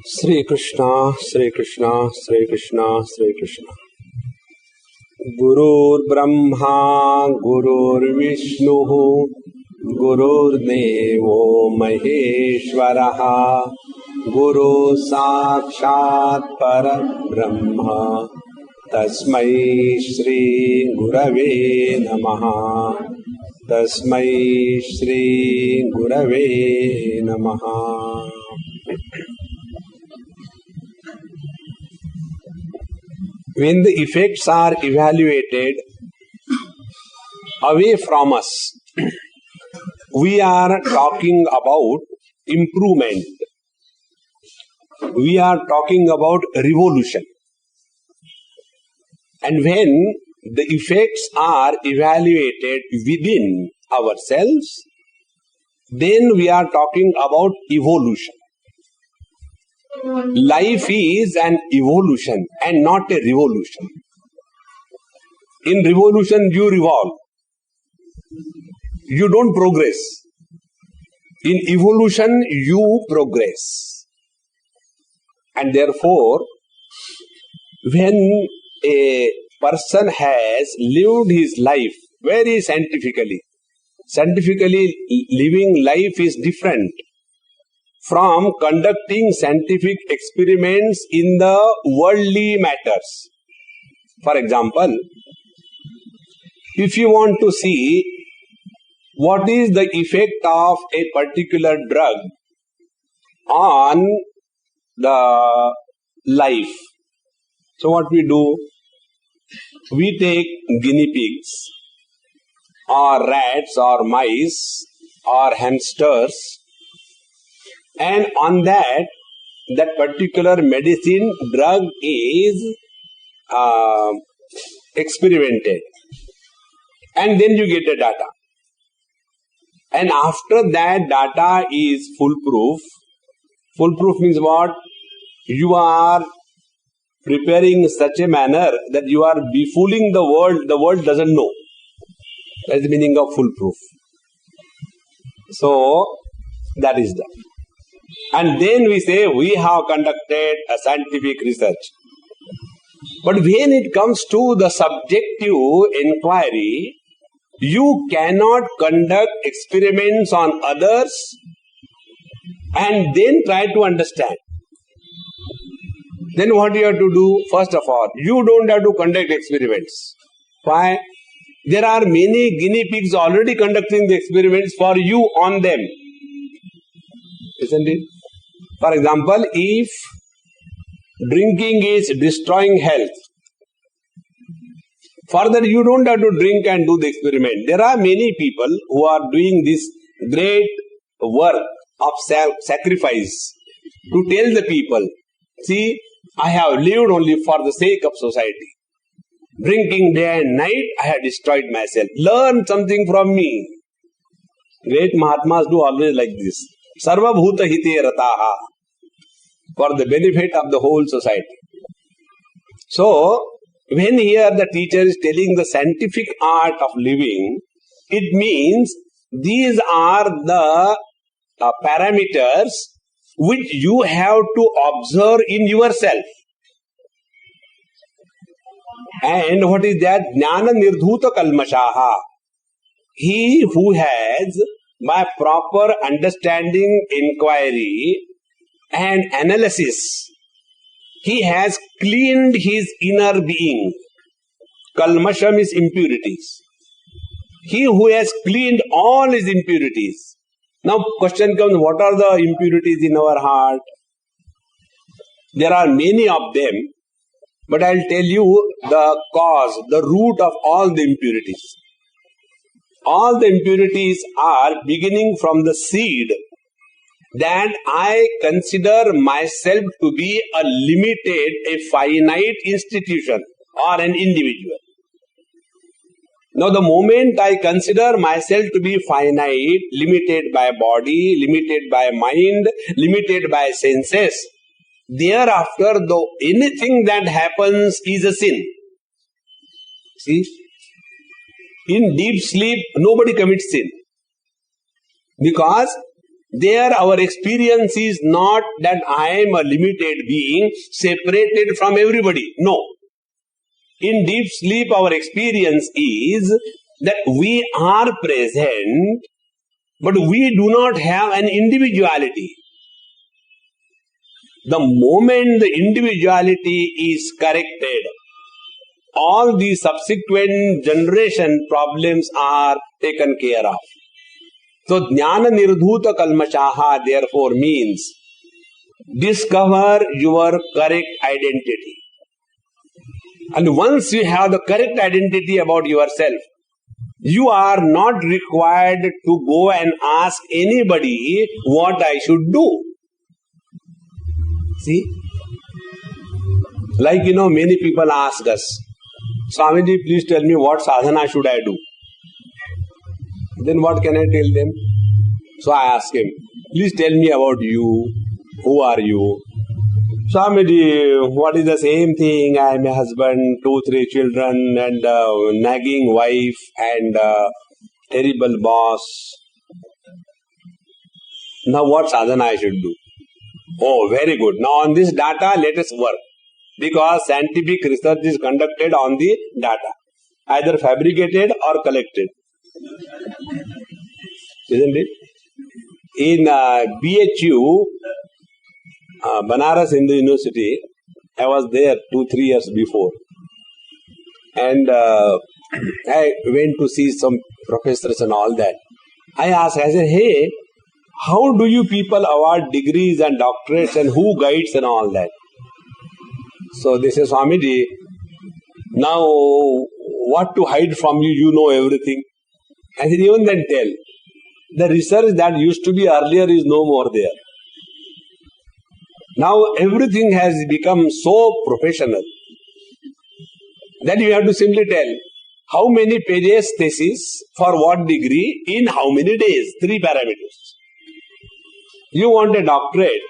Sri Krishna, Sri Krishna, Sri Krishna, Sri Krishna. Gurur Brahma, Gurur Vishnu, Gurur Devo Maheshwaraha, Guru Sakshat Parabrahma, Tasmai Shri Gurave Namaha, Tasmai Shri Gurave Namaha. When the effects are evaluated away from us, we are talking about improvement. We are talking about revolution. And when the effects are evaluated within ourselves, then we are talking about evolution. Life is an evolution and not a revolution. In revolution, you revolve. You don't progress. In evolution, you progress. And therefore, when a person has lived his life very scientifically living life is different from conducting scientific experiments in the worldly matters. For example, if you want to see what is the effect of a particular drug on the life, so what we do? We take guinea pigs or rats or mice or hamsters, and on that particular medicine drug is experimented, and then you get the data. And after that data is foolproof. Foolproof means what? You are preparing such a manner that you are befooling the world doesn't know. That is the meaning of foolproof. So, that is that. And then we say we have conducted a scientific research. But when it comes to the subjective inquiry, you cannot conduct experiments on others and then try to understand. Then what you have to do? First of all, you don't have to conduct experiments. Why? There are many guinea pigs already conducting the experiments for you on them. Isn't it? For example, if drinking is destroying health, further you don't have to drink and do the experiment. There are many people who are doing this great work of sacrifice to tell the people, see, I have lived only for the sake of society. Drinking day and night, I have destroyed myself. Learn something from me. Great Mahatmas do always like this. Sarva bhuta hite rataha. For the benefit of the whole society. So, when here the teacher is telling the scientific art of living, it means these are the parameters which you have to observe in yourself. And what is that? Jnana nirdhuta kalmashaha. He who has, by proper understanding, inquiry and analysis, he has cleaned his inner being. Kalmasham is impurities. He who has cleaned all his impurities. Now question comes, what are the impurities in our heart? There are many of them, but I'll tell you the cause, the root of all the impurities. All the impurities are beginning from the seed that I consider myself to be a limited, a finite institution or an individual. Now the moment I consider myself to be finite, limited by body, limited by mind, limited by senses, thereafter though anything that happens is a sin. See? In deep sleep, nobody commits sin. Because There our experience is not that I am a limited being separated from everybody. No. In deep sleep our experience is that we are present, but we do not have an individuality. The moment the individuality is corrected, all the subsequent generation problems are taken care of. So, Jnana Nirdhuta Kalmashaha therefore means discover your correct identity. And once you have the correct identity about yourself, you are not required to go and ask anybody what I should do. See? Like, many people ask us, Swamiji, please tell me what sadhana should I do? Then what can I tell them? So I ask him, please tell me about you. Who are you? Swamiji, what is the same thing? I am a husband, 2-3 children, and nagging wife, and terrible boss. Now what sadhana I should do? Oh, very good. Now on this data, let us work. Because scientific research is conducted on the data, either fabricated or collected. Isn't it? In BHU, Banaras Hindu University, I was there 2-3 years before. And I went to see some professors and all that. I asked, I said, hey, how do you people award degrees and doctorates and who guides and all that? So they say, Swamiji, now what to hide from you? You know everything. I said, even then tell. The research that used to be earlier is no more there. Now everything has become so professional that you have to simply tell how many pages thesis for what degree in how many days. 3 parameters. You want a doctorate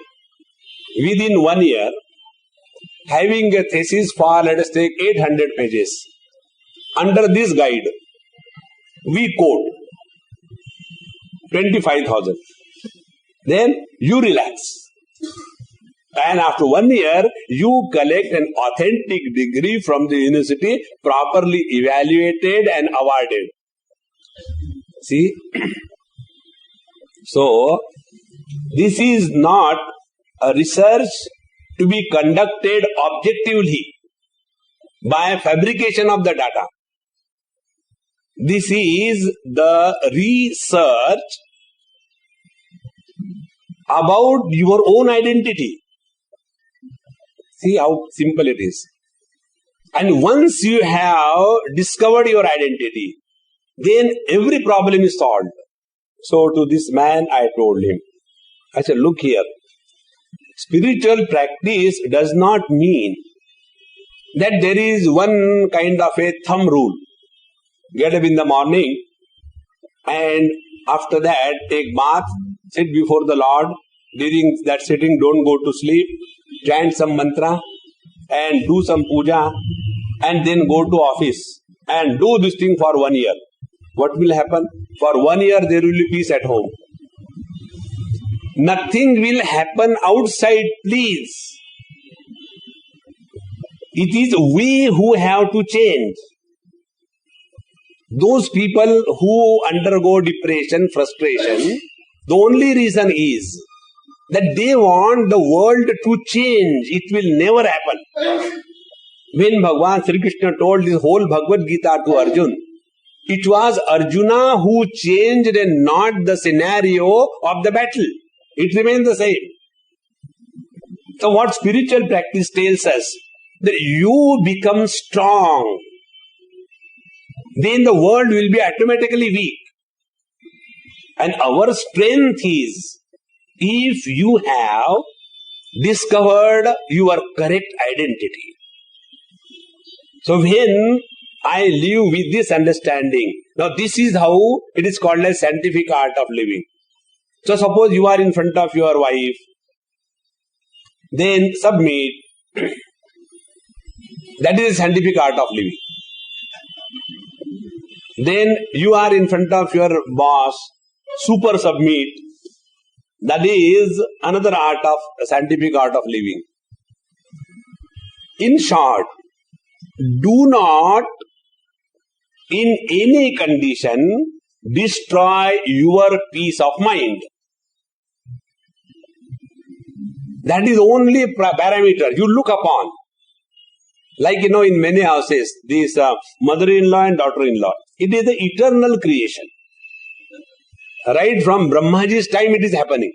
within 1 year, having a thesis for, let us take 800 pages. Under this guide, we quote 25,000. Then you relax. And after 1 year, you collect an authentic degree from the university, properly evaluated and awarded. See? So, this is not a research to be conducted objectively by fabrication of the data. This is the research about your own identity. See how simple it is. And once you have discovered your identity, then every problem is solved. So to this man, I told him, I said, look here, spiritual practice does not mean that there is one kind of a thumb rule. Get up in the morning and after that take bath, sit before the Lord. During that sitting, don't go to sleep. Chant some mantra and do some puja and then go to office and do this thing for 1 year. What will happen? For 1 year there will be peace at home. Nothing will happen outside, please. It is we who have to change. Those people who undergo depression, frustration, the only reason is that they want the world to change. It will never happen. When Bhagavan Sri Krishna told this whole Bhagavad Gita to Arjuna, it was Arjuna who changed and not the scenario of the battle. It remains the same. So what spiritual practice tells us? That you become strong. Then the world will be automatically weak. And our strength is if you have discovered your correct identity. So when I live with this understanding, now this is how it is called as scientific art of living. So suppose you are in front of your wife, then submit. That is the scientific art of living. Then you are in front of your boss, super submit. That is another art of scientific art of living. In short, do not in any condition destroy your peace of mind. That is only parameter you look upon. Like, in many houses, this mother-in-law and daughter-in-law, it is the eternal creation. Right from Brahmaji's time it is happening.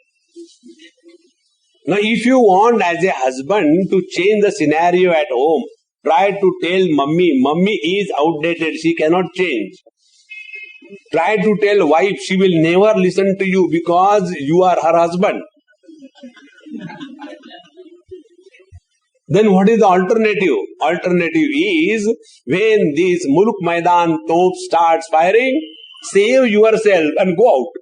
Now, if you want as a husband to change the scenario at home, try to tell mummy is outdated, she cannot change. Try to tell wife, she will never listen to you because you are her husband. Then what is the alternative? Alternative is, when this Mulk Maidan Top starts firing, save yourself and go out.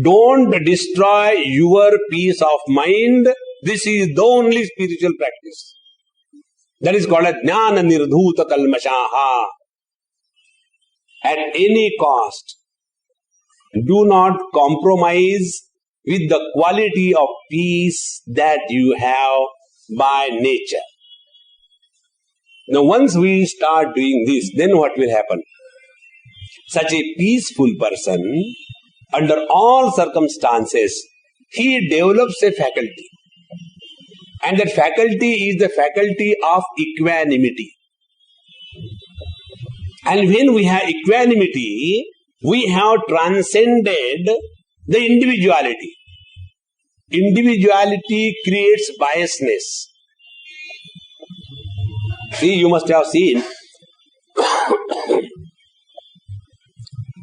Don't destroy your peace of mind. This is the only spiritual practice. That is called a Jnana Nirdhuta Kalmashaha. At any cost, do not compromise with the quality of peace that you have by nature. Now, once we start doing this, then what will happen? Such a peaceful person, under all circumstances, he develops a faculty. And that faculty is the faculty of equanimity. And when we have equanimity, we have transcended the individuality. Individuality creates biasness. See, you must have seen.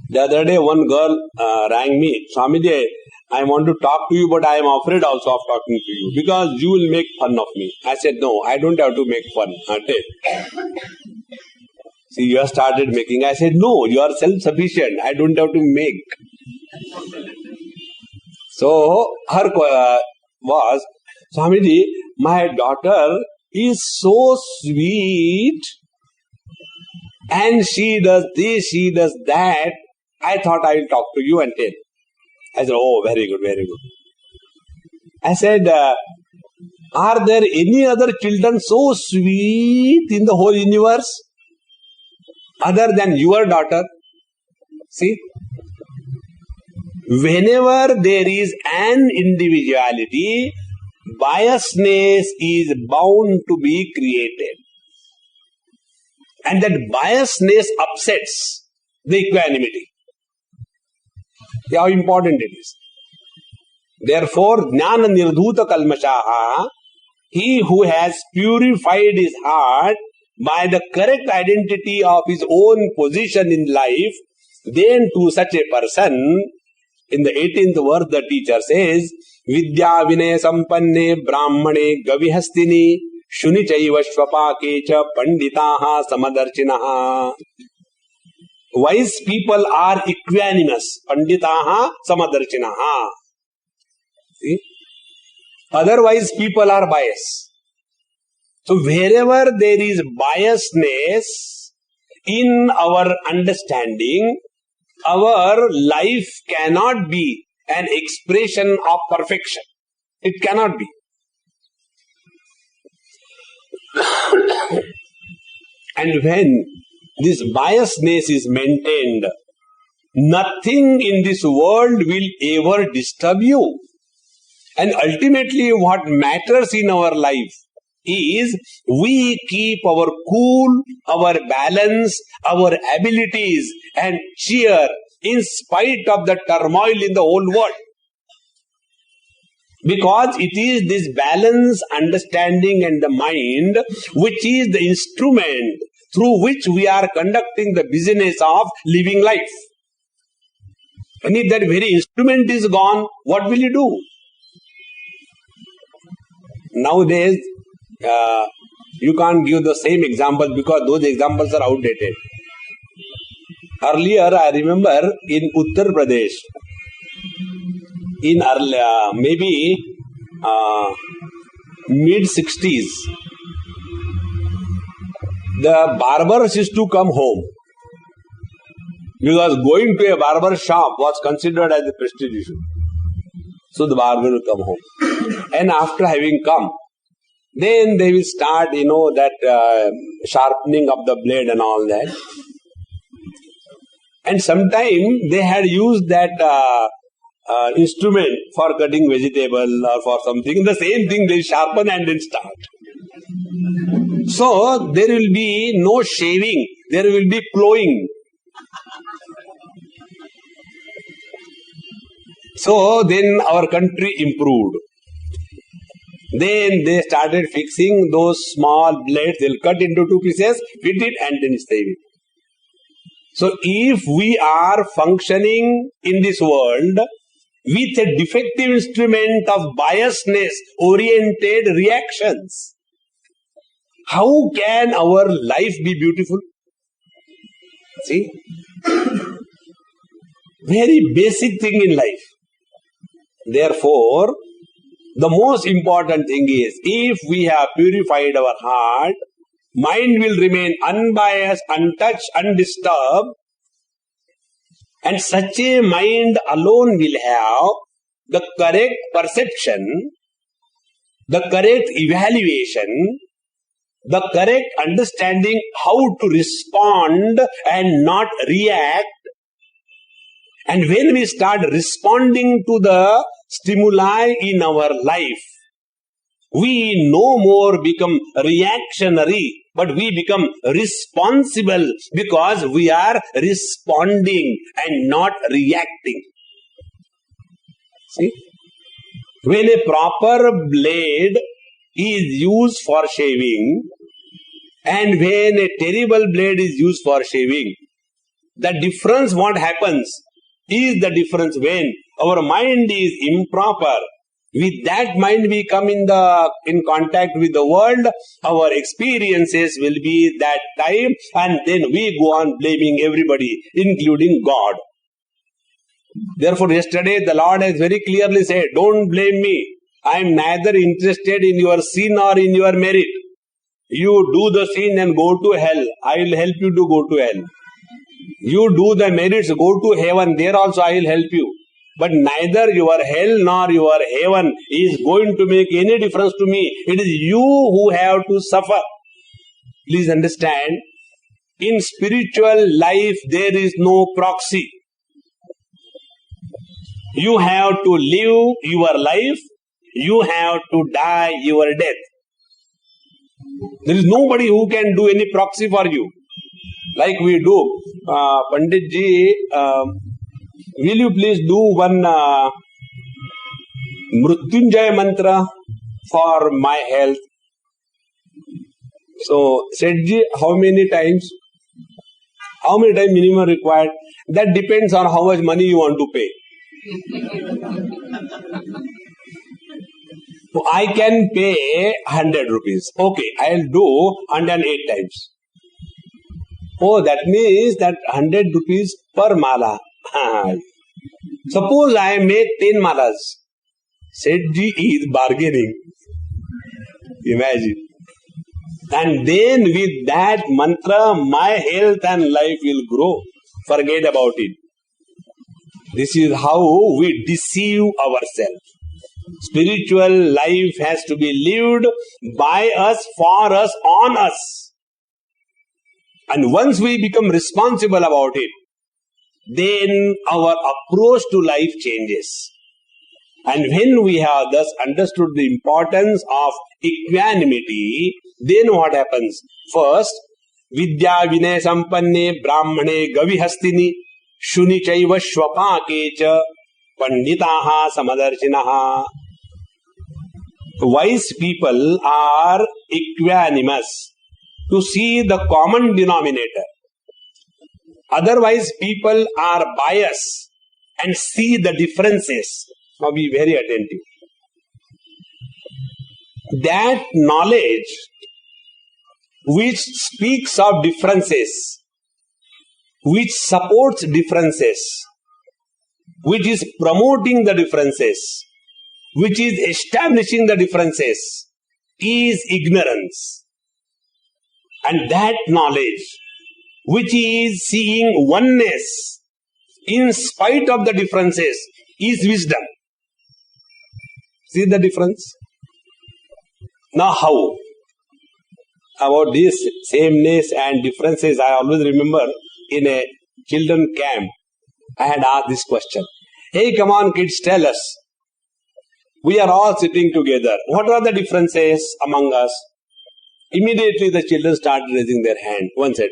The other day, one girl rang me, Swamiji, I want to talk to you, but I am afraid also of talking to you because you will make fun of me. I said, no, I don't have to make fun. See, you have started making. I said, no, you are self-sufficient. I don't have to make. So, her was, Swamiji, my daughter is so sweet and she does this, she does that. I thought I will talk to you and tell. I said, oh, very good, very good. I said, are there any other children so sweet in the whole universe other than your daughter? See? Whenever there is an individuality, biasness is bound to be created. And that biasness upsets the equanimity. See how important it is. Therefore, Jnana Nirdhuta Kalmashaha, he who has purified his heart by the correct identity of his own position in life, then to such a person, in the 18th verse, the teacher says, Vidya Vinay Sampanne Brahmane Gavihastini Shunichaiva Shvapakecha Panditaha Samadarchinaha. Wise people are equanimous. Panditaha Samadarchinaha. See? Otherwise, people are biased. So, wherever there is biasness in our understanding, our life cannot be an expression of perfection. It cannot be. And when this biasness is maintained, nothing in this world will ever disturb you. And ultimately what matters in our life is we keep our cool, our balance, our abilities and cheer in spite of the turmoil in the whole world. Because it is this balance, understanding and the mind which is the instrument through which we are conducting the business of living life. And if that very instrument is gone, what will you do? Nowadays, you can't give the same examples because those examples are outdated. Earlier, I remember in Uttar Pradesh, in maybe mid-60s, the barbers used to come home. Because going to a barber shop was considered as a prestige issue. So the barber will come home. And after having come, then they will start, that sharpening of the blade and all that. And sometime they had used that instrument for cutting vegetable or for something. The same thing they sharpen and then start. So there will be no shaving. There will be plowing. So then our country improved. Then they started fixing those small blades. They'll cut into 2 pieces, fit it and then shave it. So if we are functioning in this world with a defective instrument of biasness oriented reactions, how can our life be beautiful? See? Very basic thing in life. Therefore, the most important thing is, if we have purified our heart, mind will remain unbiased, untouched, undisturbed, and such a mind alone will have the correct perception, the correct evaluation, the correct understanding how to respond and not react. And when we start responding to the stimuli in our life, we no more become reactionary, but we become responsible because we are responding and not reacting. See? When a proper blade is used for shaving and when a terrible blade is used for shaving, the difference what happens is the difference when our mind is improper. With that mind we come in contact with the world, our experiences will be that time, and then we go on blaming everybody, including God. Therefore, yesterday the Lord has very clearly said, don't blame me. I am neither interested in your sin or in your merit. You do the sin and go to hell. I will help you to go to hell. You do the merits, go to heaven. There also I will help you. But neither your hell nor your heaven is going to make any difference to me. It is you who have to suffer. Please understand, in spiritual life there is no proxy. You have to live your life. You have to die your death. There is nobody who can do any proxy for you. Like we do. Pandit ji, will you please do one Mrutyunjaya mantra for my health? So, Sethji, how many times? How many times minimum required? That depends on how much money you want to pay. So I can pay 100 rupees. Okay, I'll do 108 times. Oh, that means that 100 rupees per mala. Suppose I make 10 malas. Sethji is bargaining. Imagine. And then with that mantra, my health and life will grow. Forget about it. This is how we deceive ourselves. Spiritual life has to be lived by us, for us, on us. And once we become responsible about it, then our approach to life changes. And when we have thus understood the importance of equanimity, then what happens? First, Vidya Vinay Sampanne Brahmane Gavihastini Shuni Chaiva Shvapakecha Panditaha Samadarshinaha. Wise people are equanimous to see the common denominator. Otherwise, people are biased and see the differences. Now be very attentive. That knowledge which speaks of differences, which supports differences, which is promoting the differences, which is establishing the differences, is ignorance. And that knowledge which is seeing oneness in spite of the differences, is wisdom. See the difference? Now how? About this sameness and differences, I always remember in a children camp, I had asked this question. Hey, come on kids, tell us. We are all sitting together. What are the differences among us? Immediately the children started raising their hand. One said,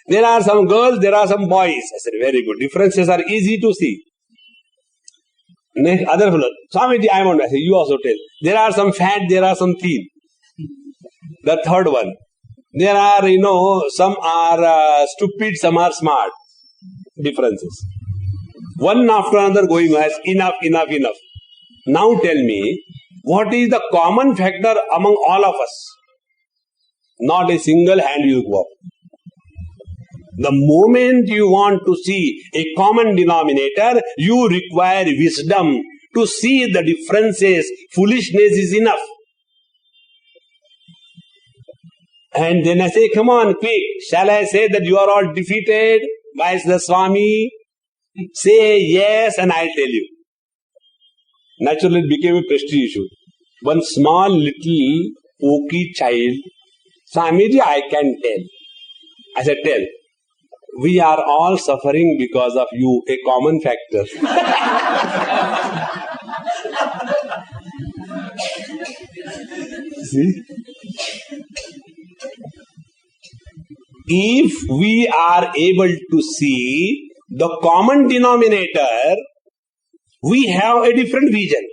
there are some girls, there are some boys. I said, very good. Differences are easy to see. Next, other fellow, Swamiji, I want to say, you also tell. There are some fat, there are some thin. The third one. There are, some are stupid, some are smart. Differences. One after another going as enough. Now tell me, what is the common factor among all of us? Not a single hand will go up. The moment you want to see a common denominator, you require wisdom to see the differences. Foolishness is enough. And then I say, come on, quick. Shall I say that you are all defeated by the Swami? Say yes and I'll tell you. Naturally, it became a prestige issue. One small little pokey child, Swamiji, I can tell. I said, tell. We are all suffering because of you, a common factor. See? If we are able to see the common denominator, we have a different vision.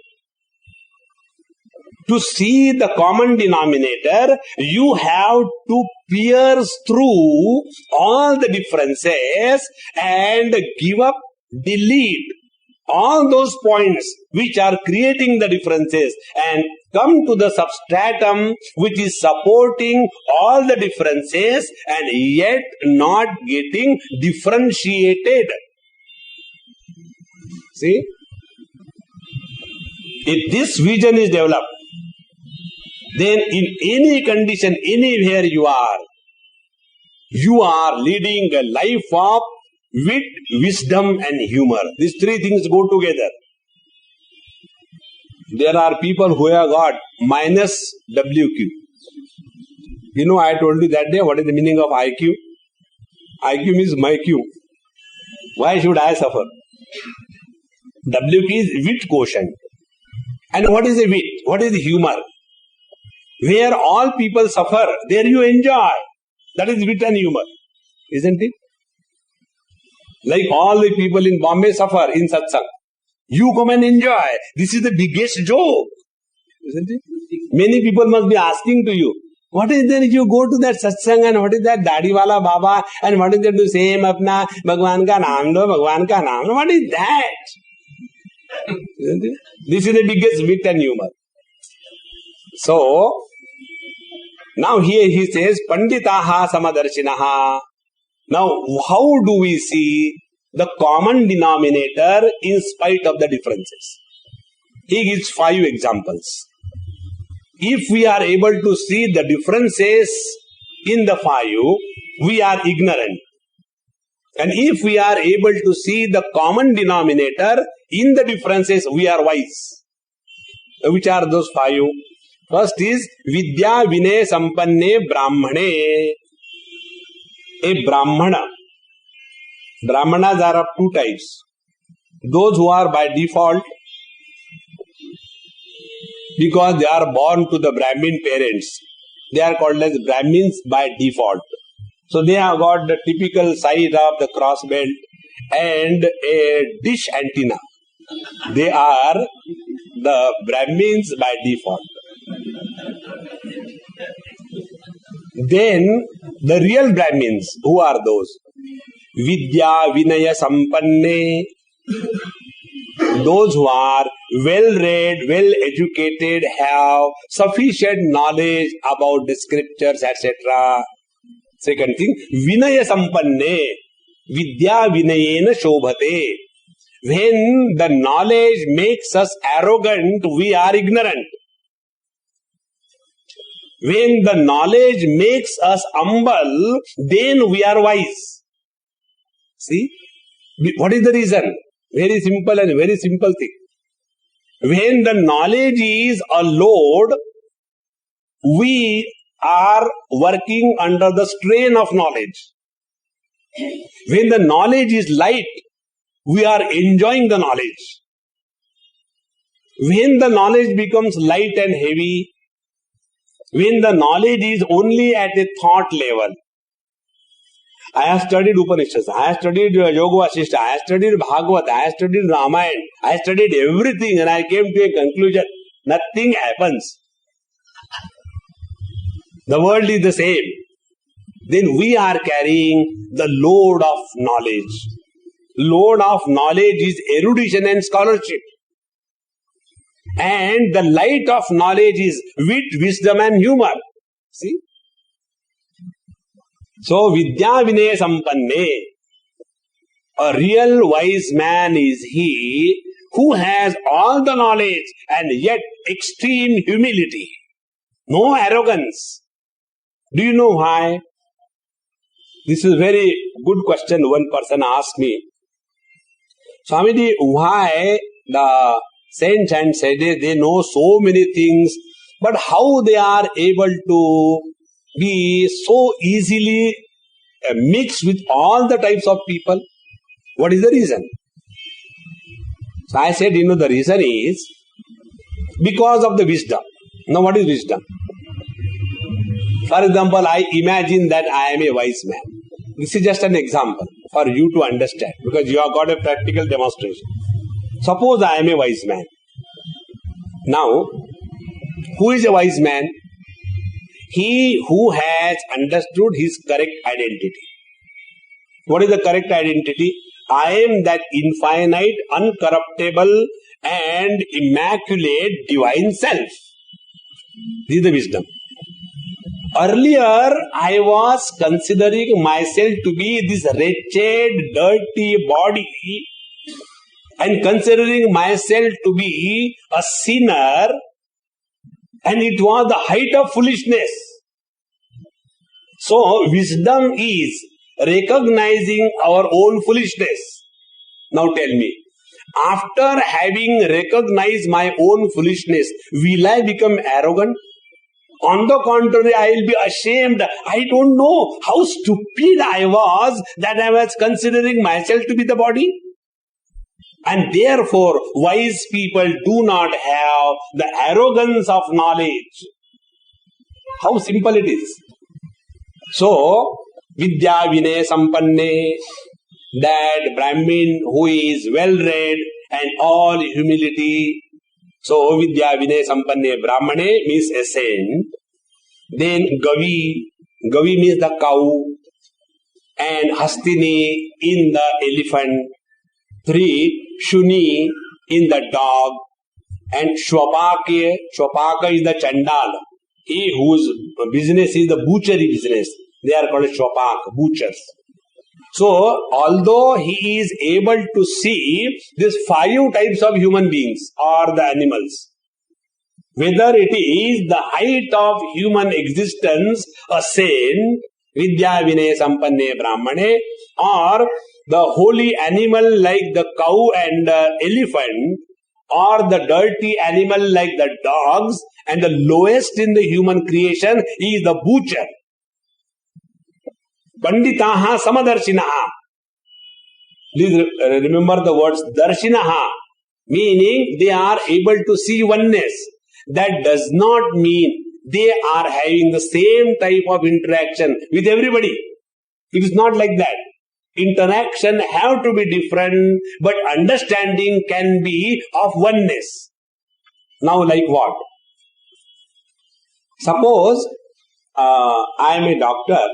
To see the common denominator, you have to pierce through all the differences and give up, delete all those points which are creating the differences and come to the substratum which is supporting all the differences and yet not getting differentiated. See? If this vision is developed, then in any condition, anywhere you are leading a life of wit, wisdom and humor. These three things go together. There are people who have got minus WQ. I told you that day what is the meaning of IQ? IQ means my Q. Why should I suffer? WQ is wit quotient. And what is a wit? What is the humor? Where all people suffer, there you enjoy. That is wit and humor. Isn't it? Like all the people in Bombay suffer in Satsang. You come and enjoy. This is the biggest joke. Isn't it? Many people must be asking to you, what is there you go to that Satsang and what is that Dadi Wala Baba and what is there to say apna Bhagwan ka naam lo, Bhagwan ka naam lo. What is that? Isn't it? This is the biggest wit and humor. So, now here he says, Panditaha Samadarshinaha. Now, how do we see the common denominator in spite of the differences? He gives 5 examples. If we are able to see the differences in the 5, we are ignorant. And if we are able to see the common denominator in the differences, we are wise. Which are those 5? First is Vidya Vinay Sampanne Brahmane. A Brahmana. Brahmanas are of 2 types. Those who are by default, because they are born to the Brahmin parents, they are called as Brahmins by default. So they have got the typical size of the cross belt and a dish antenna. They are the Brahmins by default. Then the real Brahmins, who are those? Vidya Vinaya Sampanne. Those who are well read, well educated, have sufficient knowledge about the scriptures, etc. Second thing, Vinaya Sampanne. Vidya Vinayena Shobhate. When the knowledge makes us arrogant, we are ignorant. When the knowledge makes us humble, then we are wise. See? What is the reason? Very simple and very simple thing. When the knowledge is a load, we are working under the strain of knowledge. When the knowledge is light, we are enjoying the knowledge. When the knowledge becomes light and heavy, when the knowledge is only at a thought level. I have studied Upanishads, I have studied Yoga Vasishta, I have studied Bhagavad, I have studied Ramayana, I have studied everything and I came to a conclusion, nothing happens. The world is the same. Then we are carrying the load of knowledge. Load of knowledge is erudition and scholarship. And the light of knowledge is wit, wisdom and humor. See? So, Vidya Vinaya Sampanne, a real wise man is he who has all the knowledge and yet extreme humility. No arrogance. Do you know why? This is a very good question one person asked me. Swamiji, why the saints and sages, they know so many things, but how they are able to be so easily mixed with all the types of people? What is the reason? So I said, the reason is because of the wisdom. Now what is wisdom? For example, I imagine that I am a wise man. This is just an example for you to understand because you have got a practical demonstration. Suppose I am a wise man. Now, who is a wise man? He who has understood his correct identity. What is the correct identity? I am that infinite, uncorruptible and immaculate divine self. This is the wisdom. Earlier, I was considering myself to be this wretched, dirty body and considering myself to be a sinner, and it was the height of foolishness. So, wisdom is recognizing our own foolishness. Now tell me, after having recognized my own foolishness, will I become arrogant? On the contrary, I will be ashamed. I don't know how stupid I was that I was considering myself to be the body. And therefore, wise people do not have the arrogance of knowledge. How simple it is. So, Vidya Vinaya Sampanne, that Brahmin who is well read and all humility. So, Vidya Vinaya Sampanne Brahmane means a saint. Then Gavi means the cow. And Hastini in the elephant. 3. Shuni in the dog. And Shwapaka is the Chandala. He whose business is the butchery business. They are called Shwapaka, butchers. So, although he is able to see these 5 types of human beings or the animals, whether it is the height of human existence, a saint, Vidya Vinaya Sampanne Brahmane, or the holy animal like the cow and elephant, or the dirty animal like the dogs, and the lowest in the human creation is the butcher. Panditaha Samadarshinaha. Please remember the words Darshinaha, meaning they are able to see oneness. That does not mean they are having the same type of interaction with everybody. It is not like that. Interaction have to be different, but understanding can be of oneness. Now, like what? Suppose I am a doctor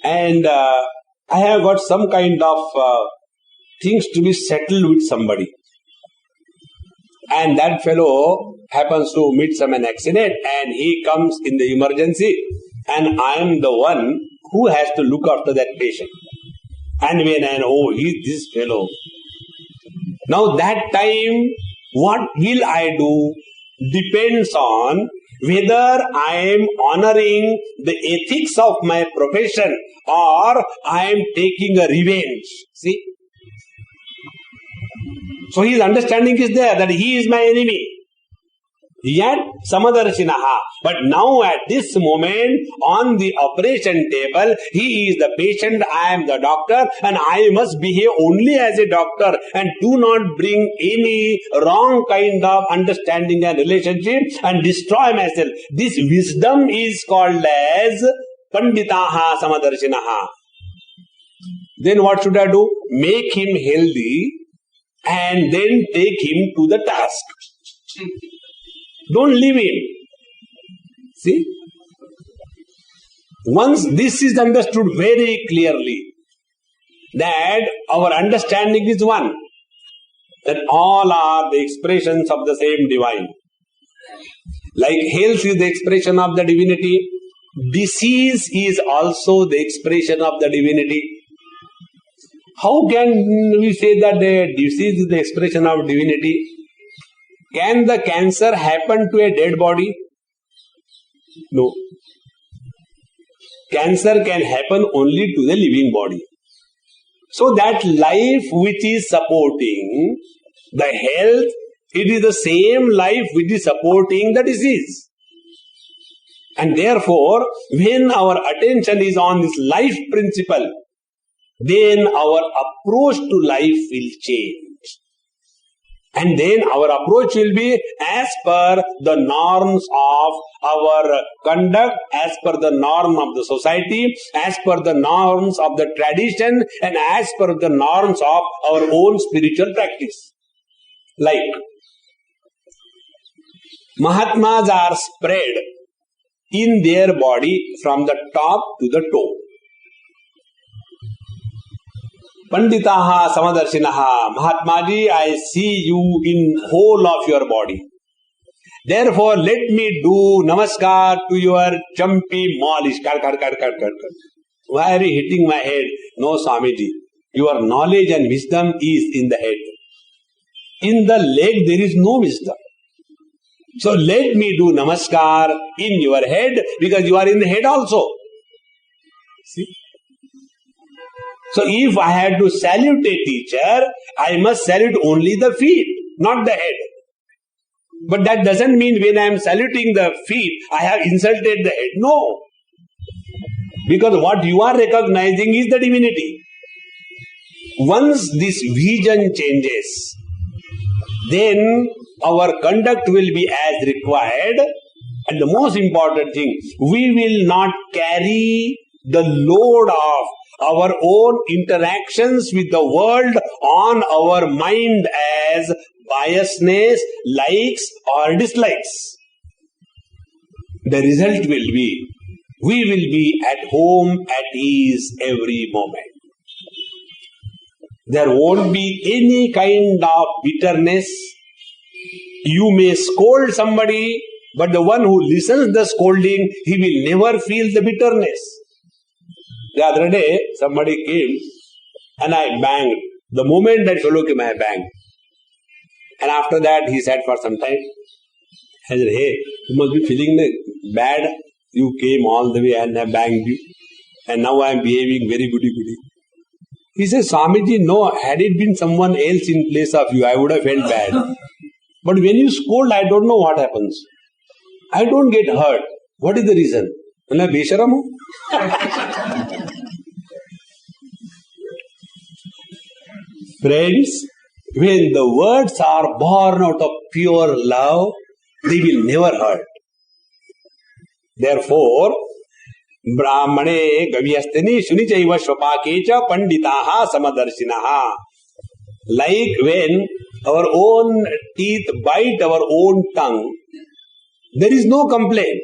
and I have got some kind of things to be settled with somebody. And that fellow happens to meet some an accident and he comes in the emergency and I am the one who has to look after that patient. And when I know, he is this fellow. Now that time, what will I do depends on whether I am honoring the ethics of my profession or I am taking a revenge. See? So his understanding is there that he is my enemy. Yet Samadarshinaha. But now at this moment on the operation table, he is the patient, I am the doctor, and I must behave only as a doctor and do not bring any wrong kind of understanding and relationship and destroy myself. This wisdom is called as Panditaha Samadarshinaha. Then what should I do? Make him healthy and then take him to the task. Don't leave him. See? Once this is understood very clearly, that our understanding is one, that all are the expressions of the same divine. Like health is the expression of the divinity, disease is also the expression of the divinity. How can we say that the disease is the expression of divinity? Can the cancer happen to a dead body? No. Cancer can happen only to the living body. So that life which is supporting the health, it is the same life which is supporting the disease. And therefore, when our attention is on this life principle, then our approach to life will change. And then our approach will be as per the norms of our conduct, as per the norm of the society, as per the norms of the tradition, and as per the norms of our own spiritual practice. Like Mahatmas are spread in their body from the top to the toe. Panditaha Samadarshinaha. Mahatmaji, I see you in whole of your body. Therefore, let me do namaskar to your Ch.5 malish. Why are you hitting my head? No, Swamiji. Your knowledge and wisdom is in the head. In the leg, there is no wisdom. So, let me do namaskar in your head because you are in the head also. See? So, if I had to salute a teacher, I must salute only the feet, not the head. But that doesn't mean when I am saluting the feet, I have insulted the head. No. Because what you are recognizing is the divinity. Once this vision changes, then our conduct will be as required. And the most important thing, we will not carry the load of our own interactions with the world on our mind as biasness, likes or dislikes. The result will be, we will be at home, at ease every moment. There won't be any kind of bitterness. You may scold somebody, but the one who listens the scolding, he will never feel the bitterness. The other day, somebody came and I banged. The moment that fellow came, I banged. And after that, he sat for some time. I said, hey, you must be feeling bad. You came all the way and I banged you. And now I am behaving very goody-goody. He says, Swamiji, no, had it been someone else in place of you, I would have felt bad. But when you scold, I don't know what happens. I don't get hurt. What is the reason? Am I besharam? Friends, when the words are born out of pure love, they will never hurt. Therefore, Brahmane Gavyastani Shunichaiva Shvapakecha Panditaha Samadarshinaha. Like when our own teeth bite our own tongue, there is no complaint.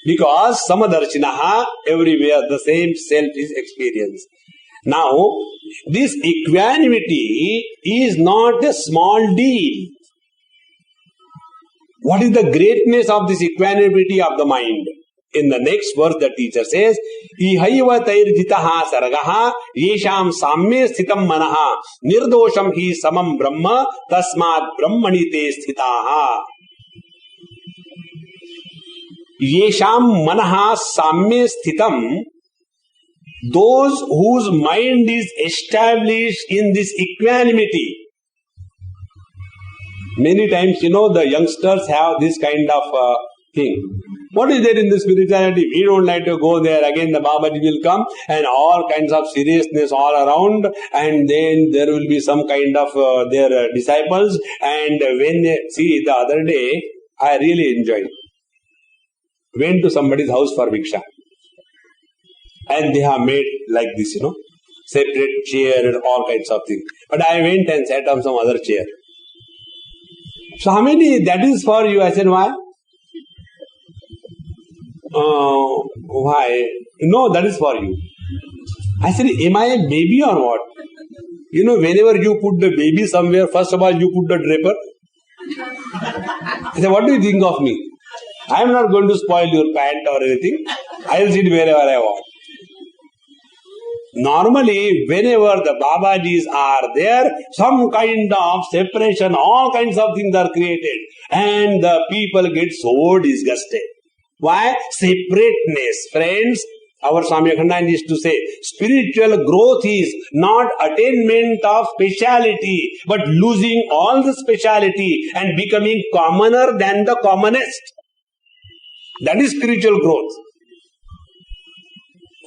Because Samadarshinaha, everywhere the same self is experienced. Now, this equanimity is not a small deal. What is the greatness of this equanimity of the mind? In the next verse, the teacher says, Ihaiva tairjitaha saragaha yesham sammye sthitam manaha nirdosham hi samam brahma tasmat brahmani te sthitaha. Yesham manaha samye sthitam, those whose mind is established in this equanimity. Many times, the youngsters have this kind of thing. What is there in the spirituality? We don't like to go there. Again, the Babaji will come and all kinds of seriousness all around, and then there will be some kind of their disciples. And when they see, the other day, I really enjoyed. Went to somebody's house for Viksha. And they have made like this, separate chair and all kinds of things. But I went and sat on some other chair. Swamiji, that is for you. I said, why? Why? No, that is for you. I said, am I a baby or what? Whenever you put the baby somewhere, first of all, you put the draper. I said, what do you think of me? I am not going to spoil your pant or anything. I will sit wherever I want. Normally, whenever the Babajis are there, some kind of separation, all kinds of things are created. And the people get so disgusted. Why? Separateness. Friends, our Swami Akhandananda used to say, spiritual growth is not attainment of speciality, but losing all the speciality and becoming commoner than the commonest. That is spiritual growth.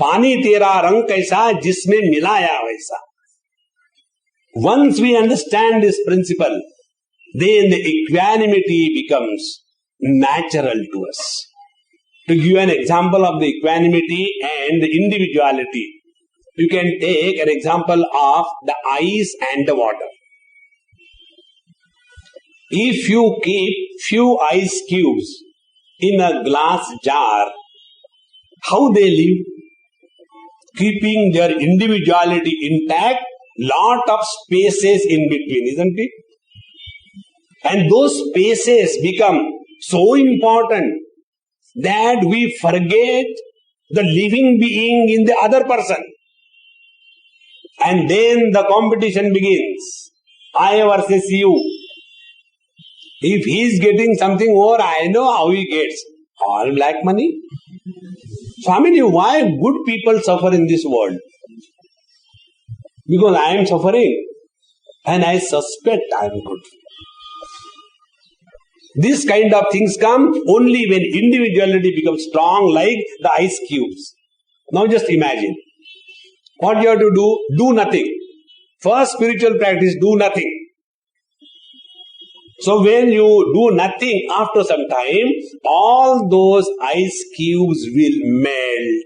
पानी तेरा रंग कैसा जिसमें मिलाया वैसा. Once we understand this principle, then the equanimity becomes natural to us. To give an example of the equanimity and the individuality, you can take an example of the ice and the water. If you keep few ice cubes in a glass jar, how they live? Keeping their individuality intact, lot of spaces in between, isn't it? And those spaces become so important that we forget the living being in the other person. And then the competition begins. I versus you. If he is getting something more, I know how he gets. All black money. Swamiji, why good people suffer in this world? Because I am suffering and I suspect I am good. This kind of things come only when individuality becomes strong like the ice cubes. Now just imagine. What you have to do? Do nothing. First spiritual practice, do nothing. So when you do nothing, after some time, all those ice cubes will melt.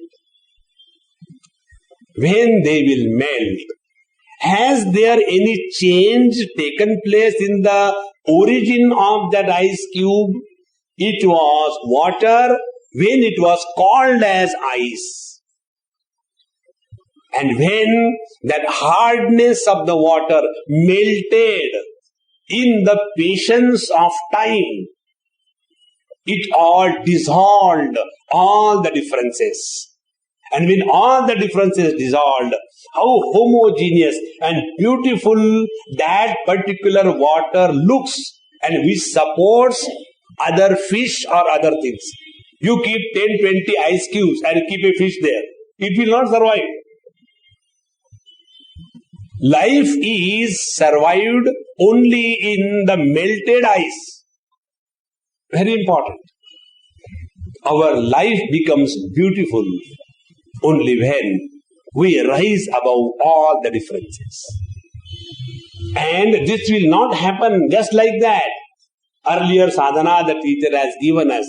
When they will melt, has there any change taken place in the origin of that ice cube? It was water when it was called as ice. And when that hardness of the water melted in the patience of time, it all dissolved, all the differences. And when all the differences dissolved, how homogeneous and beautiful that particular water looks, and which supports other fish or other things. You keep 10-20 ice cubes and keep a fish there. It will not survive. Life is survived only in the melted ice. Very important. Our life becomes beautiful only when we rise above all the differences. And this will not happen just like that. Earlier sadhana the teacher has given us.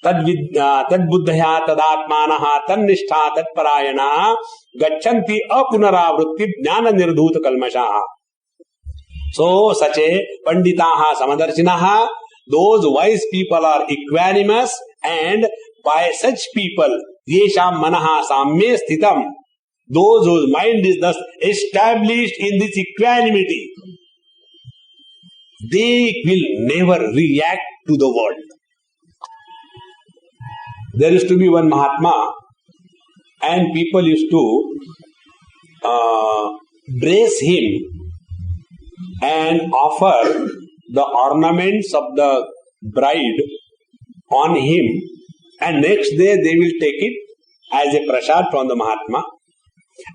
Tad buddhaya tadatmanaha tannishta tatparayana gacchanti apunaravrutti jnana nirdhuta kalmashaha. So such a panditaha samadarshinaha, those wise people are equanimous, and by such people yesham manaha samye sthitam, those whose mind is thus established in this equanimity, they will never react to the world. There used to be one Mahatma, and people used to brace him and offer the ornaments of the bride on him And next day they will take it as a prasad from the Mahatma.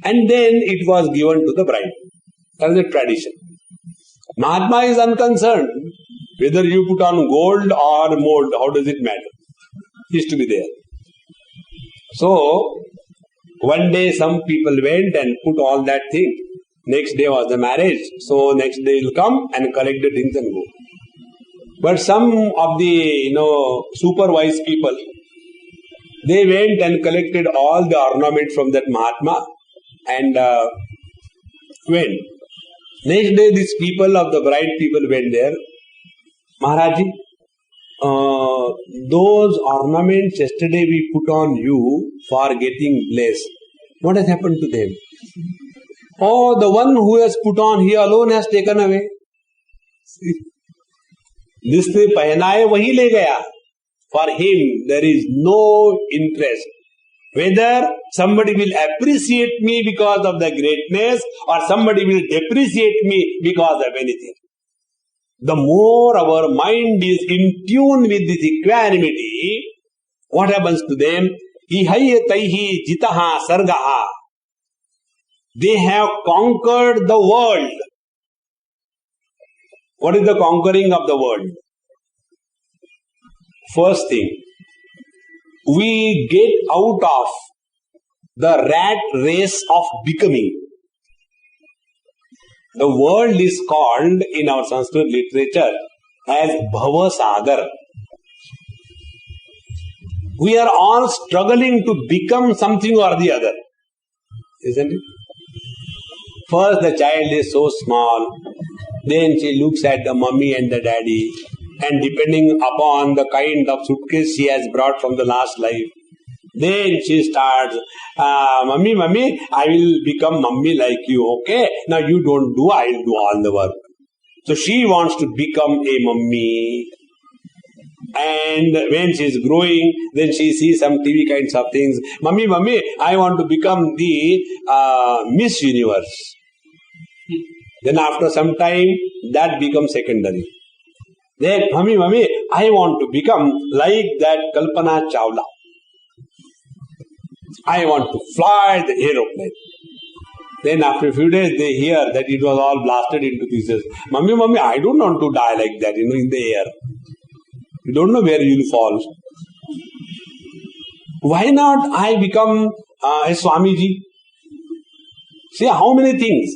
And then it was given to the bride. That is a tradition. Mahatma is unconcerned. Whether you put on gold or mold, how does it matter? He is to be there. So, one day some people went and put all that thing. Next day was the marriage. So, next day he will come and collect the things and go. But some of the, super wise people, they went and collected all the ornament from that Mahatma and went. Next day, these people of the bride people went there. Maharaji, those ornaments yesterday we put on you for getting blessed. What has happened to them? Oh, the one who has put on, he alone has taken away. जिसने पहना है वही ले गया. For him, there is no interest. Whether somebody will appreciate me because of the greatness or somebody will depreciate me because of anything. The more our mind is in tune with this equanimity, what happens to them? Ihayataihi jitaha sargaha. They have conquered the world. What is the conquering of the world? First thing, we get out of the rat race of becoming. The world is called in our Sanskrit literature as Bhava Sagar. We are all struggling to become something or the other. Isn't it? First the child is so small, then she looks at the mummy and the daddy, and depending upon the kind of suitcase she has brought from the last life, then she starts, mummy, I will become mummy like you, okay? Now you don't do, I will do all the work. So she wants to become a mummy. And when she is growing, then she sees some TV kinds of things. Mummy, I want to become the Miss Universe. Then after some time, that becomes secondary. Then, mummy, I want to become like that Kalpana Chawla. I want to fly the aeroplane. Then after a few days, they hear that it was all blasted into pieces. Mummy, I don't want to die like that, in the air. You don't know where you will fall. Why not I become a Swamiji? See how many things.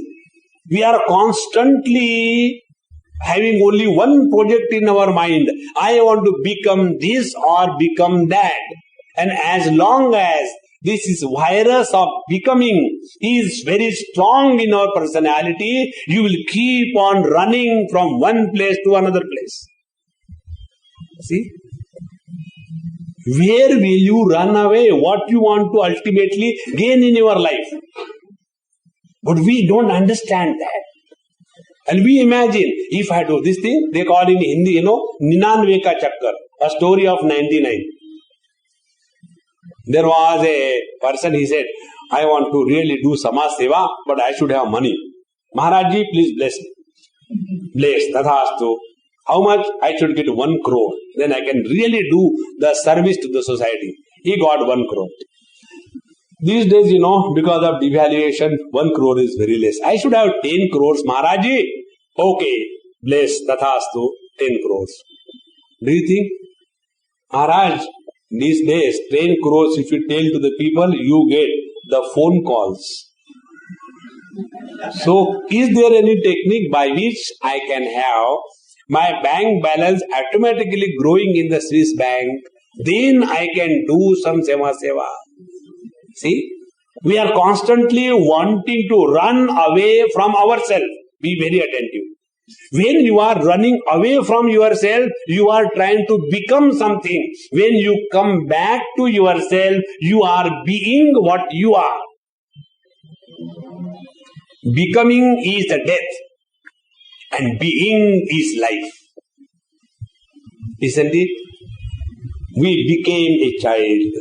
We are constantly having only one project in our mind. I want to become this or become that. And as long as this is virus of becoming is very strong in our personality, you will keep on running from one place to another place. See? Where will you run away? What you want to ultimately gain in your life? But we don't understand that. And we imagine, if I do this thing, they call in Hindi, 99 ka chakkar, a story of 99. There was a person, he said, I want to really do Samaj Seva, but I should have money. Maharajji, please bless me. Bless, tathastu. How much? I should get 1 crore. Then I can really do the service to the society. He got 1 crore. These days, because of devaluation, 1 crore is very less. I should have 10 crores, Maharajji. Okay, bless, tathastu, 10 crores. Do you think? Maharaj, these days, 10 crores, if you tell to the people, you get the phone calls. So, is there any technique by which I can have my bank balance automatically growing in the Swiss bank? Then I can do some seva. See, we are constantly wanting to run away from ourselves. Be very attentive. When you are running away from yourself, you are trying to become something. When you come back to yourself, you are being what you are. Becoming is the death, and being is life. Isn't it? We became a child.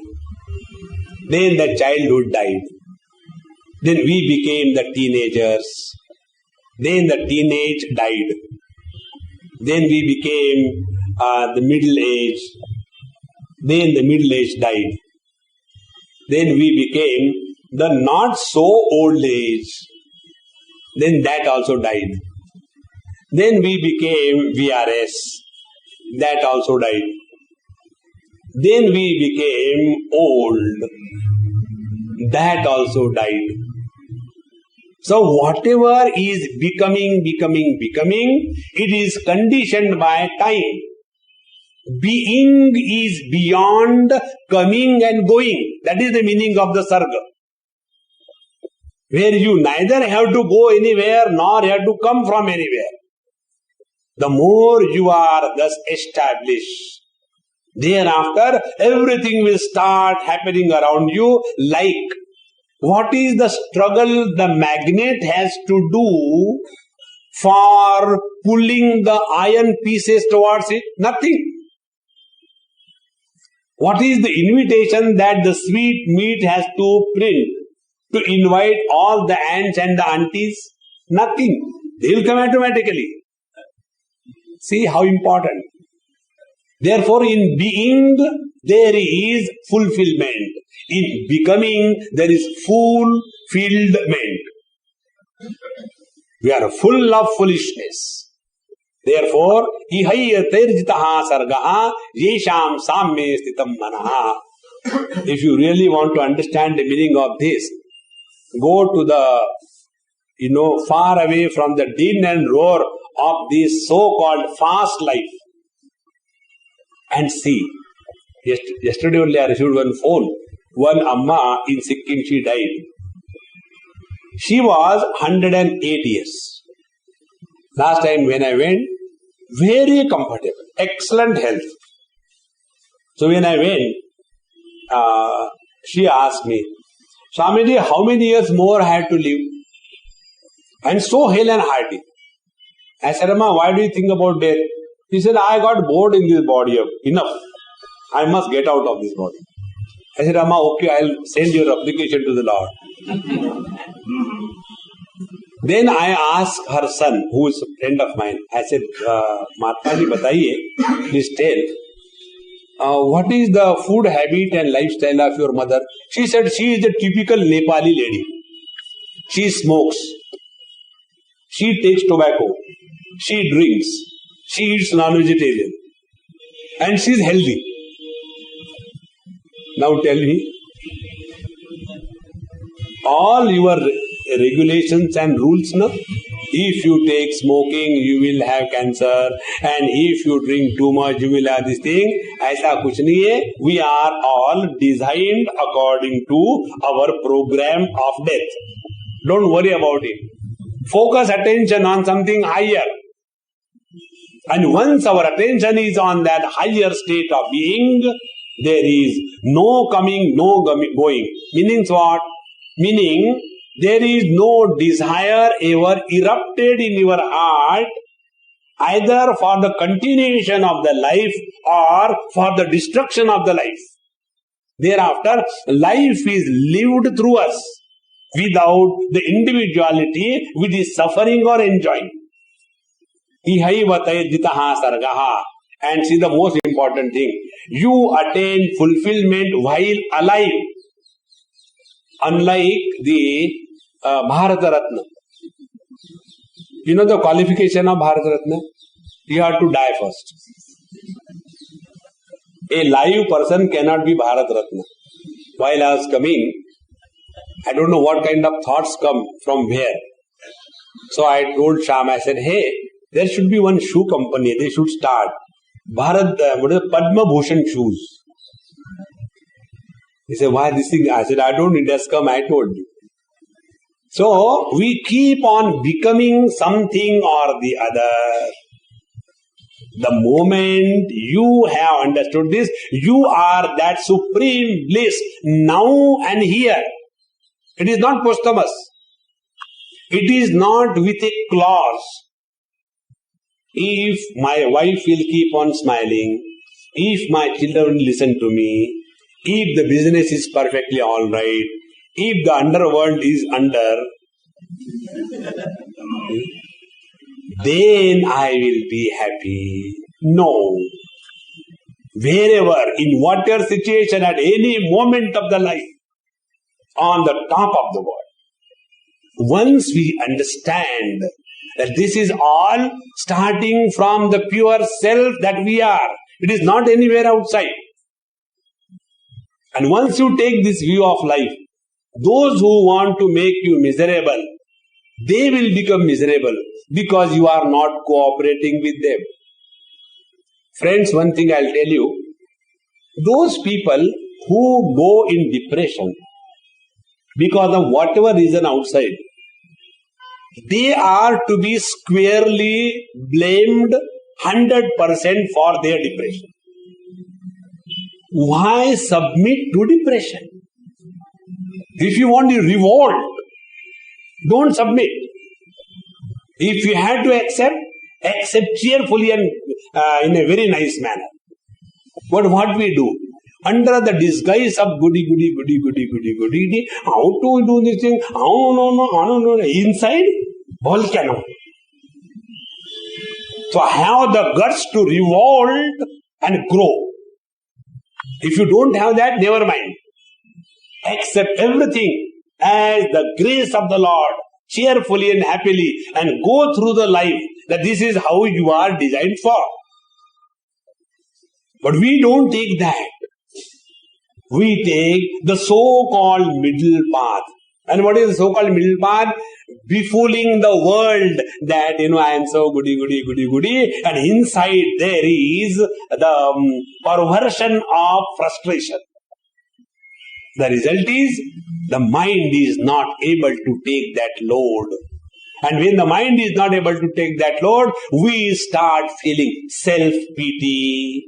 Then the childhood died. Then we became the teenagers. Then the teenage died. Then we became the middle age. Then the middle age died. Then we became the not so old age. Then that also died. Then we became VRS. That also died. Then we became old. That also died. So whatever is becoming, it is conditioned by time. Being is beyond coming and going. That is the meaning of the sarga. Where you neither have to go anywhere nor have to come from anywhere. The more you are thus established, thereafter everything will start happening around you. Like, what is the struggle the magnet has to do for pulling the iron pieces towards it? Nothing. What is the invitation that the sweet meat has to print to invite all the aunts and the aunties? Nothing. They will come automatically. See how important. Therefore, in being, there is fulfillment. In becoming, there is fulfillment. We are full of foolishness. Therefore, ihayyatirjitaha sargaha yesham samme sthitam manaha. If you really want to understand the meaning of this, go to the, far away from the din and roar of this so-called fast life and see. Yesterday only I received one phone. One Amma in Sikkim, she died. She was 108 years. Last time when I went, very comfortable, excellent health. So when I went, she asked me, Swamiji, how many years more I had to live? And so hale and hearty. I said, Amma, why do you think about death? She said, I got bored in this body. Enough. I must get out of this body. I said, Amma, okay, I'll send your application to the Lord. Then I asked her son, who is a friend of mine, I said, Mataji, bataiye, please tell, what is the food habit and lifestyle of your mother? She said, she is a typical Nepali lady. She smokes. She takes tobacco. She drinks. She eats non-vegetarian. And she is healthy. Now tell me, all your regulations and rules, no? If you take smoking, you will have cancer, and if you drink too much, you will have this thing. Aisa kuch nahi hai. We are all designed according to our program of death. Don't worry about it. Focus attention on something higher. And once our attention is on that higher state of being, there is no coming, no going. Meaning what? Meaning, there is no desire ever erupted in your heart, either for the continuation of the life or for the destruction of the life. Thereafter, life is lived through us without the individuality which is suffering or enjoying. Ihaivatayajitaha sargaha. And see the most important thing. You attain fulfillment while alive. Unlike the Bharata Ratna. You know the qualification of Bharata Ratna? You have to die first. A live person cannot be Bharata Ratna. While I was coming, I don't know what kind of thoughts come from where. So I told Sham, I said, hey, there should be one shoe company. They should start Padma Bhushan shoes. He said, why this thing? I said, I don't need, it has come, I told you. So, we keep on becoming something or the other. The moment you have understood this, you are that supreme bliss now and here. It is not posthumous. It is not with a clause. If my wife will keep on smiling, if my children will listen to me, if the business is perfectly all right, if the underworld is under, then I will be happy. No. wherever, in whatever situation, at any moment of the life, on the top of the world. Once we understand that this is all starting from the pure self that we are, it is not anywhere outside. And once you take this view of life, those who want to make you miserable, they will become miserable because you are not cooperating with them. Friends, one thing I'll tell you, those people who go in depression because of whatever reason outside, they are to be squarely blamed 100% for their depression. Why submit to depression? If you want to revolt, don't submit. If you have to accept cheerfully and in a very nice manner. But what we do? Under the disguise of goody, how to do this thing? No. Inside, volcano. So have the guts to revolt and grow. If you don't have that, never mind. Accept everything as the grace of the Lord, cheerfully and happily, and go through the life that this is how you are designed for. But we don't take that. We take the so-called middle path. And what is the so-called middle path? Befooling the world that, I am so goody. And inside there is the perversion of frustration. The result is, the mind is not able to take that load. And when the mind is not able to take that load, we start feeling self-pity.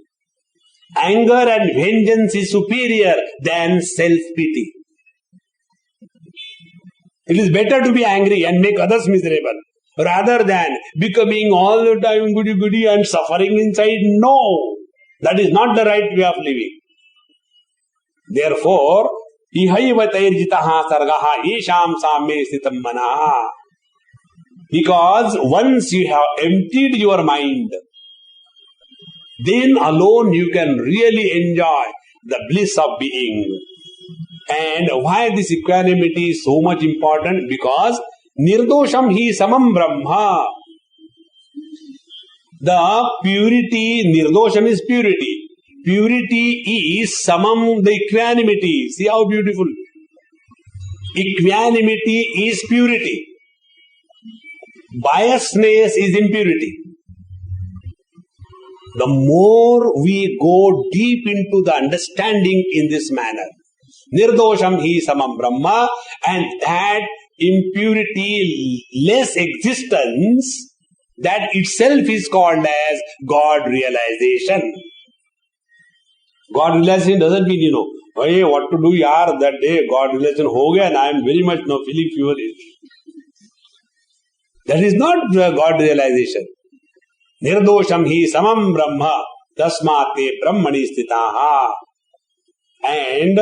Anger and vengeance is superior than self-pity. It is better to be angry and make others miserable rather than becoming all the time goody and suffering inside. No, that is not the right way of living. Therefore, ihaiva tairjitaha sargaha isham samme sitam manaha. Because once you have emptied your mind, then alone you can really enjoy the bliss of being. And why this equanimity is so much important? Because nirdosham hi samam brahma. The purity, nirdosham is purity. Purity is samam, the equanimity. See how beautiful. Equanimity is purity. Biasness is impurity. The more we go deep into the understanding in this manner, nirdosham hi samam brahma, and that impurity, less existence, that itself is called as God realization. God realization doesn't mean, hey, what to do, yaar, that day God realization ho gaya and I am very much now feeling feverish. That is not God realization. Nirdosham hi samam brahma tasmate brahmani sthitaha. And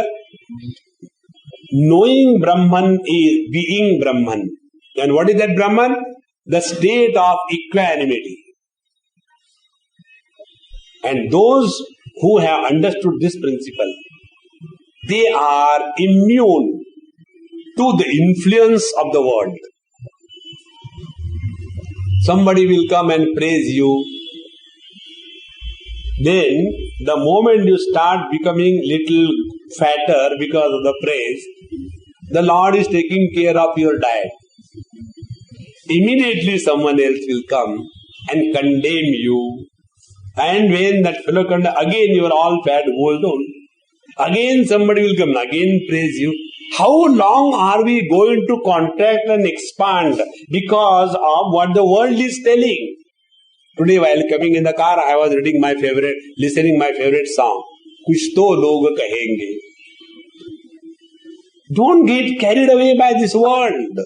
knowing Brahman is being Brahman. And what is that Brahman? The state of equanimity. And those who have understood this principle, they are immune to the influence of the world. Somebody will come and praise you. Then, the moment you start becoming little fatter because of the praise, the Lord is taking care of your diet. Immediately someone else will come and condemn you. And when that fellow condemns, again you are all fat, hold on. Again somebody will come and again praise you. How long are we going to contract and expand because of what the world is telling? Today while coming in the car, I was listening my favorite song. Kuch to log kahenge. Don't get carried away by this world.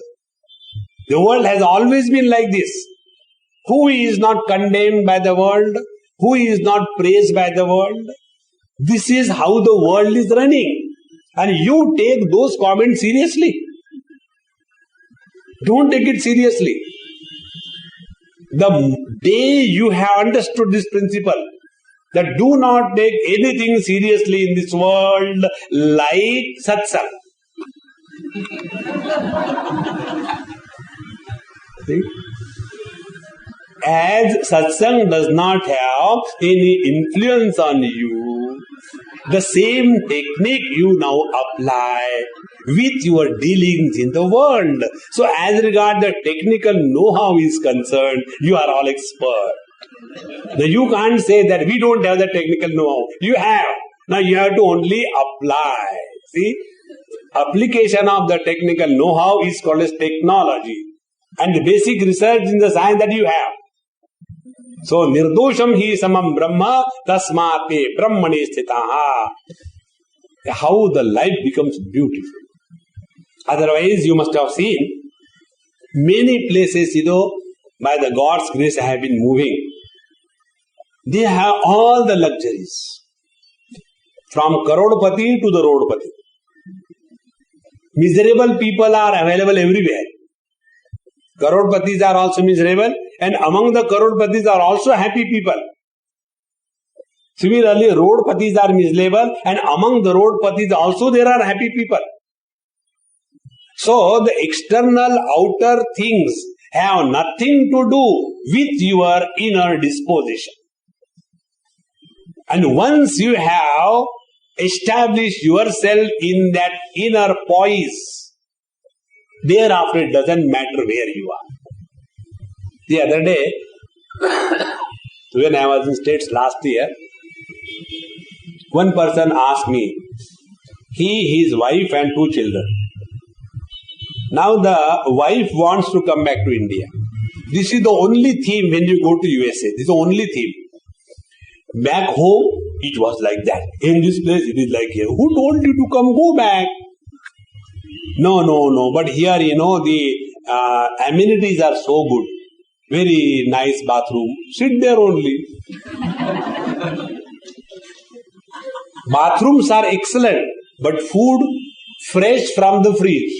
The world has always been like this. Who is not condemned by the world? Who is not praised by the world? This is how the world is running. And you take those comments seriously. Don't take it seriously. The day you have understood this principle, that do not take anything seriously in this world like Satsang. See? As Satsang does not have any influence on you, the same technique you now apply with your dealings in the world. So as regard the technical know-how is concerned, you are all expert. Now you can't say that we don't have the technical know-how. You have. Now you have to only apply. See? Application of the technical know-how is called as technology. And the basic research in the science that you have. So, nirdosham hi samam brahma tasmate brahmane sthitaha. How the life becomes beautiful. Otherwise, you must have seen many places, by the God's grace I have been moving. They have all the luxuries. From Karodpati to the Rodpati. Miserable people are available everywhere. Karodpatis are also miserable, and among the Karodpatis are also happy people. Similarly, Rodpatis are miserable, and among the Rodpatis also there are happy people. So, the external outer things have nothing to do with your inner disposition. And once you have established yourself in that inner poise, thereafter it doesn't matter where you are. The other day, when I was in States last year, one person asked me, his wife and 2 children. Now the wife wants to come back to India. This is the only theme when you go to USA. This is the only theme. Back home, it was like that. In this place, it is like here. Who told you to come? Go back. No. But here, the amenities are so good. Very nice bathroom. Sit there only. Bathrooms are excellent, but food fresh from the fridge.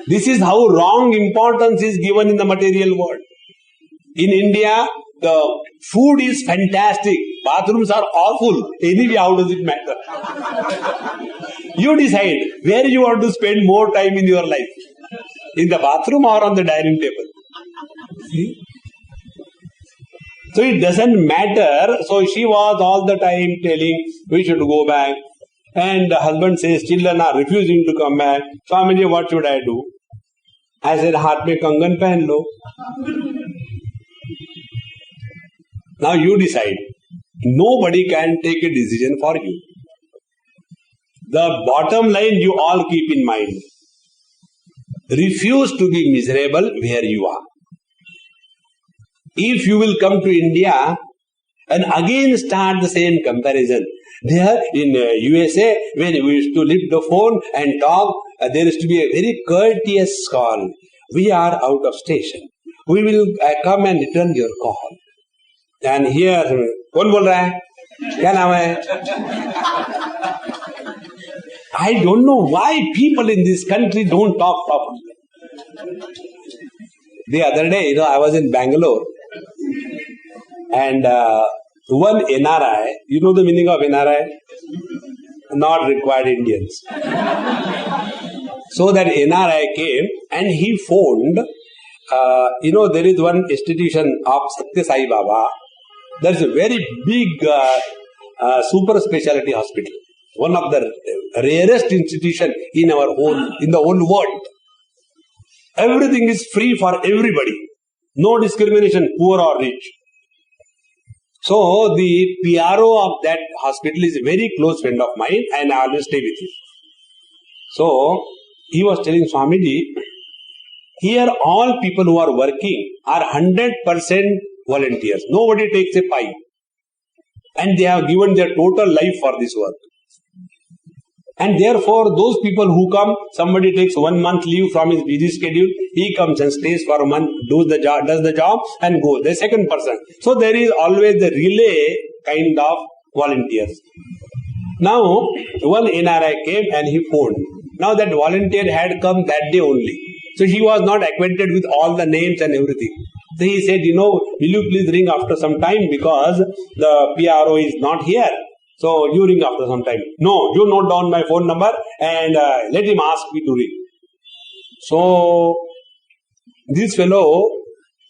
This is how wrong importance is given in the material world. In India, the food is fantastic. Bathrooms are awful. Anyway, how does it matter? You decide where you want to spend more time in your life. In the bathroom or on the dining table. See? So it doesn't matter. So she was all the time telling we should go back. And the husband says children are refusing to come back. Swamiji, what should I do? I said, haath mein kangan pehen lo. Now you decide. Nobody can take a decision for you. The bottom line you all keep in mind. Refuse to be miserable where you are. If you will come to India and again start the same comparison. There in USA, when we used to lift the phone and talk, there used to be a very courteous call. We are out of station. We will come and return your call. And here, कौन बोल रहा है? क्या नाम है? I don't know why people in this country don't talk properly. The other day, I was in Bangalore, and one NRI, you know the meaning of NRI? Not required Indians. So that NRI came and he phoned, there is one institution of Satya Sai Baba. There is a very big super specialty hospital. One of the rarest institution in the whole world. Everything is free for everybody. No discrimination, poor or rich. So the PRO of that hospital is a very close friend of mine and I always stay with him. So he was telling Swamiji, here all people who are working are 100% volunteers. Nobody takes a pie. And they have given their total life for this work. And therefore, those people who come, somebody takes 1 month leave from his busy schedule, he comes and stays for a month, does the job and goes. The second person. So there is always the relay kind of volunteers. Now, one NRI came and he phoned. Now that volunteer had come that day only. So he was not acquainted with all the names and everything. So he said, will you please ring after some time because the PRO is not here. So you ring after some time. No, you note down my phone number and let him ask me to ring. So this fellow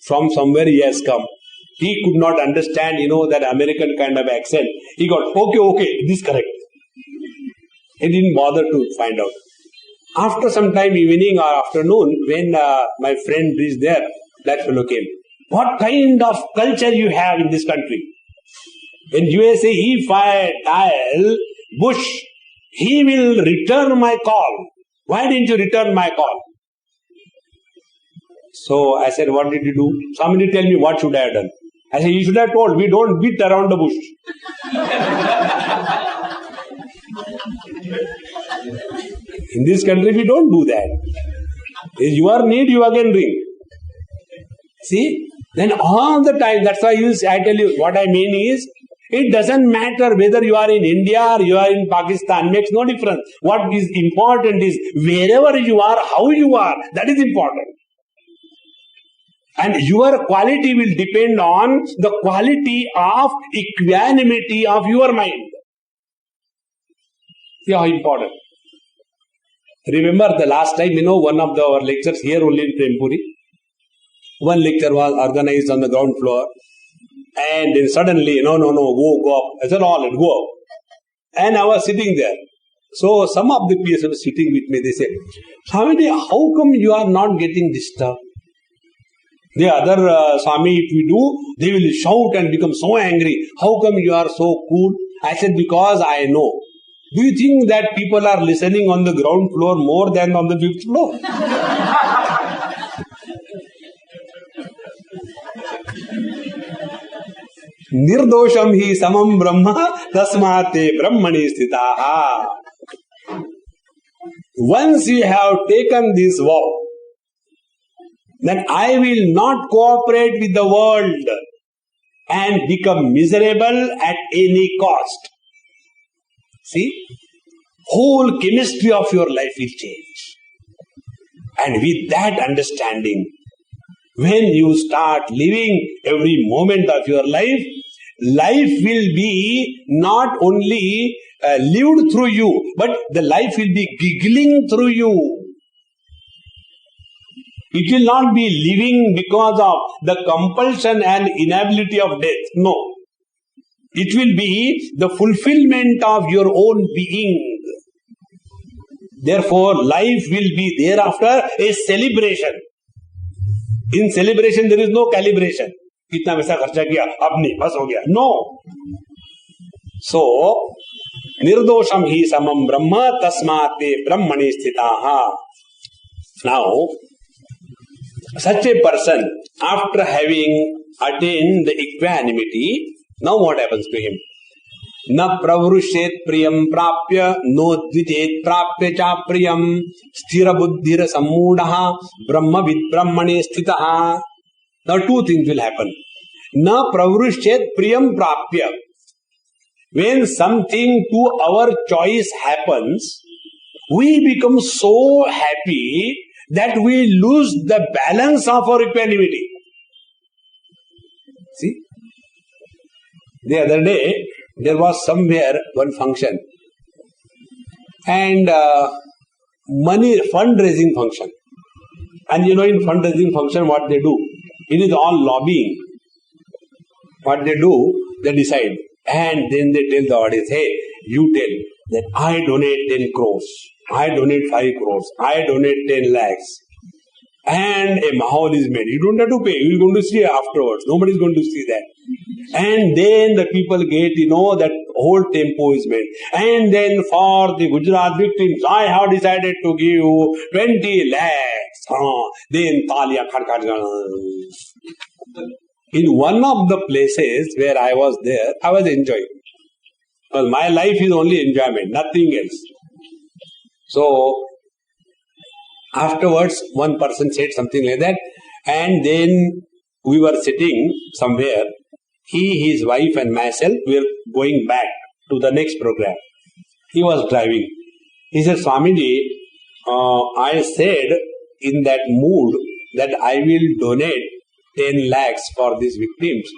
from somewhere he has come. He could not understand, that American kind of accent. He got, okay, this is correct. He didn't bother to find out. After some time, evening or afternoon, when my friend reached there, that fellow came. What kind of culture you have in this country? In USA, if I dial Bush, he will return my call. Why didn't you return my call? So I said, what did you do? Somebody tell me what should I have done. I said, you should have told, we don't beat around the bush. In this country, we don't do that. If your need, you again ring. See? Then all the time, that's why I tell you, what I mean is, it doesn't matter whether you are in India or you are in Pakistan, makes no difference. What is important is, wherever you are, how you are, that is important. And your quality will depend on the quality of equanimity of your mind. See how important. Remember the last time, one of our lectures here only in Prempuri. One lecture was organized on the ground floor. And then suddenly, no, go up. I said, all right, go up. And I was sitting there. So some of the peers were sitting with me. They said, Swamiji, how come you are not getting disturbed? The other Swami, if we do, they will shout and become so angry. How come you are so cool? I said, because I know. Do you think that people are listening on the ground floor more than on the 5th floor? Nirdosham hi samam brahma tasmate brahmani sthitaha. Once you have taken this vow, then I will not cooperate with the world and become miserable at any cost. See, whole chemistry of your life will change. And with that understanding, when you start living every moment of your life, life will be not only lived through you, but the life will be giggling through you. It will not be living because of the compulsion and inability of death. No. It will be the fulfillment of your own being. Therefore, life will be thereafter a celebration. In celebration, there is no calibration. Kitna paisa kharcha kiya, ab nahi, bas ho gaya. No. So, nirdosham hi samam brahma tasmate brahmani sthitaha. Now, such a person, after having attained the equanimity, now what happens to him? Na pravrushet priyam prapya, no dvijet prapya cha priyam, sthira buddhira sammudaha, brahma vid brahmane sthitaha. Now two things will happen. Na pravrushet priyam prapya. When something to our choice happens, we become so happy that we lose the balance of our equanimity. See? The other day, there was somewhere one function and money fundraising function. And in fundraising function what they do? It is all lobbying. What they do, they decide. And then they tell the audience, hey, you tell that I donate 10 crores. I donate 5 crores. I donate 10 lakhs. And a mahal is made. You don't have to pay. You're going to see afterwards. Nobody is going to see that. And then the people get, that whole tempo is made. And then for the Gujarat victims, I have decided to give 20 lakhs. Then Talia. In one of the places where I was there, I was enjoying. Because my life is only enjoyment, nothing else. So, afterwards, one person said something like that, and then we were sitting somewhere. He, his wife, and myself were going back to the next program. He was driving. He said, Swamiji, I said in that mood that I will donate 10 lakhs for these victims.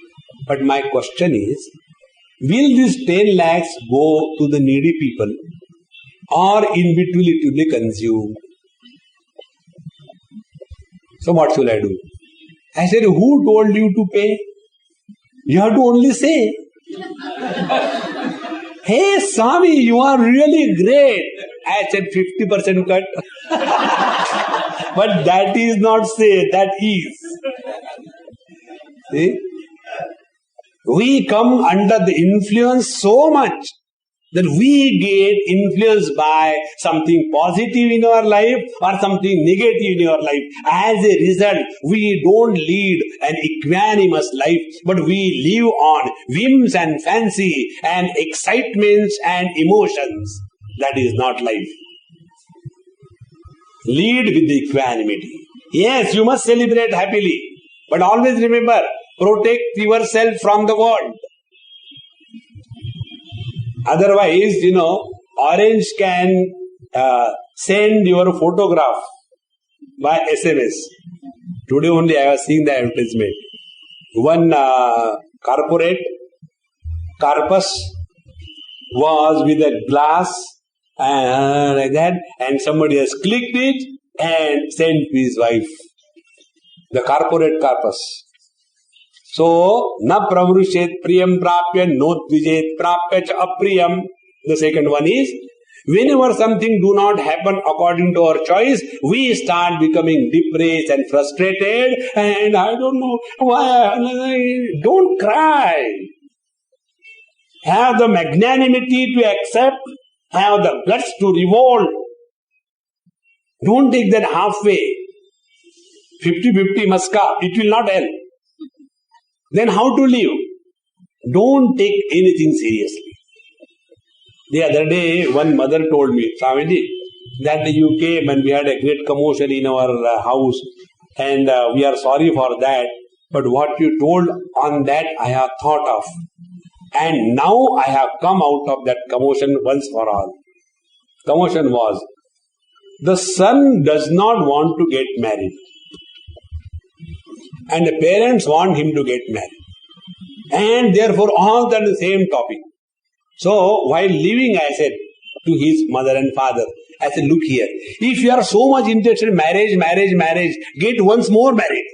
But my question is, will these 10 lakhs go to the needy people or in between it will be consumed? So what should I do? I said, who told you to pay? You have to only say, hey Swami, you are really great. I said 50% cut. But that is not say, that is. See? We come under the influence so much that we get influenced by something positive in our life or something negative in our life. As a result, we don't lead an equanimous life, but we live on whims and fancy and excitements and emotions. That is not life. Lead with the equanimity. Yes, you must celebrate happily, but always remember, protect yourself from the world. Otherwise, Orange can send your photograph by SMS. Today only I was seeing the advertisement. One corporate corpus was with a glass like that, and somebody has clicked it and sent to his wife. The corporate corpus. So, na pravrushet priyam prapya nodvijet prapya cha apriyam. The second one is, whenever something do not happen according to our choice, we start becoming depressed and frustrated, and I don't know why. Don't cry. Have the magnanimity to accept, have the guts to revolt. Don't take that halfway. 50-50 maska, it will not help. Then how to live? Don't take anything seriously. The other day, one mother told me, Swamiji, that you came and we had a great commotion in our house, and we are sorry for that. But what you told on that, I have thought of. And now I have come out of that commotion once for all. Commotion was, the son does not want to get married. And the parents want him to get married. And therefore all that the same topic. So while leaving, I said to his mother and father, I said, look here, if you are so much interested in marriage, get once more married.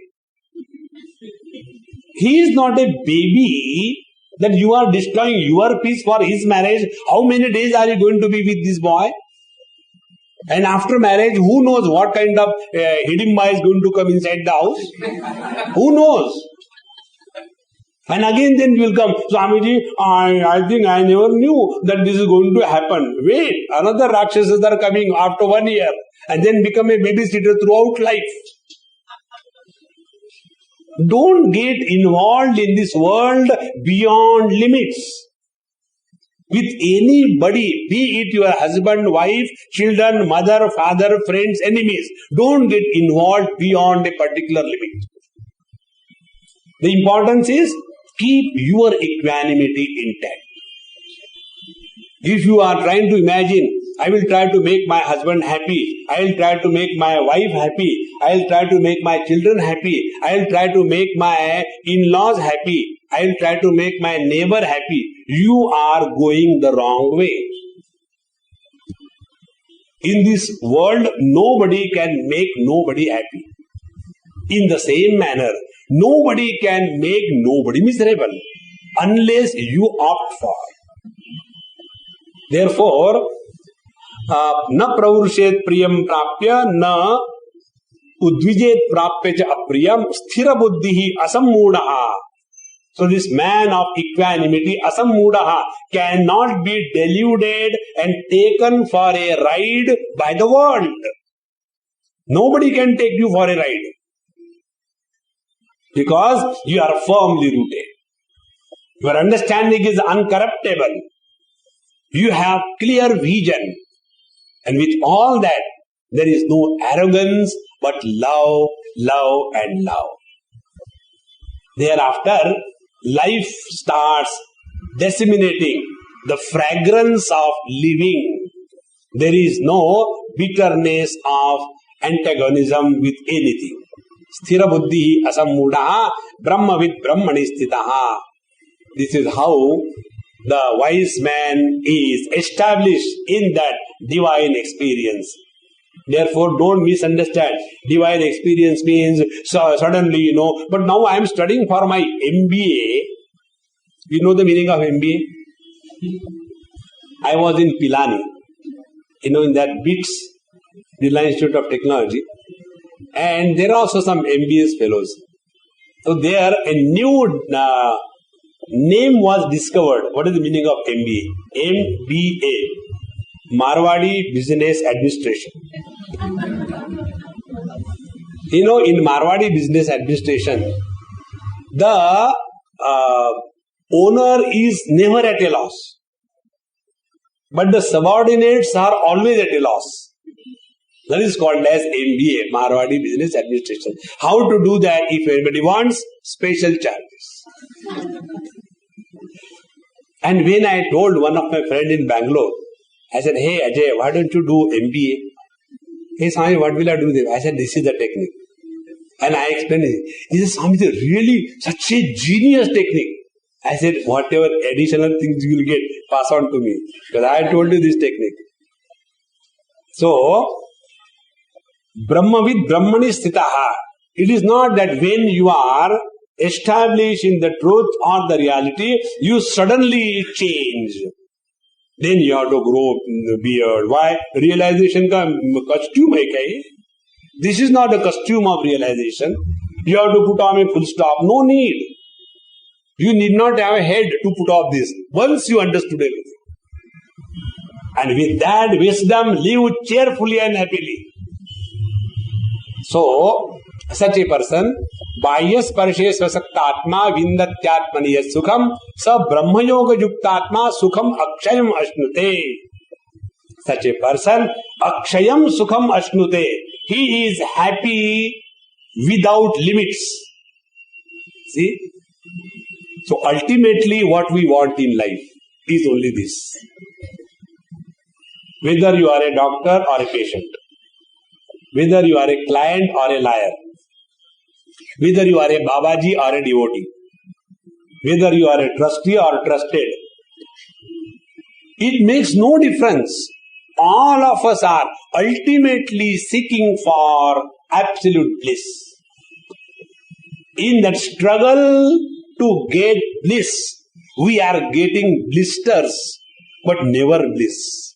He is not a baby that you are destroying your peace for his marriage. How many days are you going to be with this boy? And after marriage, who knows what kind of hidimba is going to come inside the house? Who knows? And again then you will come, Swamiji, I think I never knew that this is going to happen. Wait, another Rakshasas are coming after 1 year and then become a babysitter throughout life. Don't get involved in this world beyond limits. With anybody, be it your husband, wife, children, mother, father, friends, enemies. Don't get involved beyond a particular limit. The importance is, keep your equanimity intact. If you are trying to imagine, I will try to make my husband happy, I will try to make my wife happy, I will try to make my children happy, I will try to make my in-laws happy, I will try to make my neighbor happy, you are going the wrong way. In this world, nobody can make nobody happy. In the same manner, nobody can make nobody miserable unless you opt for. Therefore, na pravrushet priyam prapya na udvijet prapya cha apriyam sthira buddhihi asammudaha. So this man of equanimity, asammudaha, cannot be deluded and taken for a ride by the world. Nobody can take you for a ride. Because you are firmly rooted. Your understanding is uncorruptible. You have clear vision. And with all that, there is no arrogance, but love, love and love. Thereafter, life starts disseminating the fragrance of living. There is no bitterness of antagonism with anything. sthira buddhi asammudaha brahmavid brahmani sthitaha. This is how the wise man is established in that divine experience. Therefore, don't misunderstand. Divine experience means suddenly, but now I am studying for my MBA. You know the meaning of MBA? I was in Pilani, in that BITS, Birla Institute of Technology, and there are also some MBA fellows. So there a new name was discovered. What is the meaning of MBA? MBA, Marwadi Business Administration. In Marwadi Business Administration, the owner is never at a loss, but the subordinates are always at a loss. That is called as MBA, Marwadi Business Administration. How to do that? If anybody wants, special charges. And when I told one of my friends in Bangalore, I said, "Hey Ajay, why don't you do MBA?" Hey Swami, what will I do there? I said, "This is the technique." And I explained it. He said, "Swami, this is really such a genius technique." I said, "Whatever additional things you will get, pass on to me. Because I told you this technique." So, Brahmavid Brahmani Sthitaha. It is not that when you are established in the truth or the reality, you suddenly change. Then you have to grow the beard. Why? Realization ka costume hai kya? This is not a costume of realization. You have to put on a full stop. No need. You need not have a head to put off this. Once you understood everything. And with that wisdom, live cheerfully and happily. So, such a person, Bahyas Parshe Svasaktatma Vindatyatmani Sukham Sa Brahma Yoga Yuktatma Sukham Akshayam Ashnute. Such a person, Akshayam Sukham Ashnute. He is happy without limits. See? So ultimately what we want in life is only this. Whether you are a doctor or a patient, whether you are a client or a liar, whether you are a Babaji or a devotee, whether you are a trustee or trusted, it makes no difference. All of us are ultimately seeking for absolute bliss. In that struggle to get bliss, we are getting blisters, but never bliss.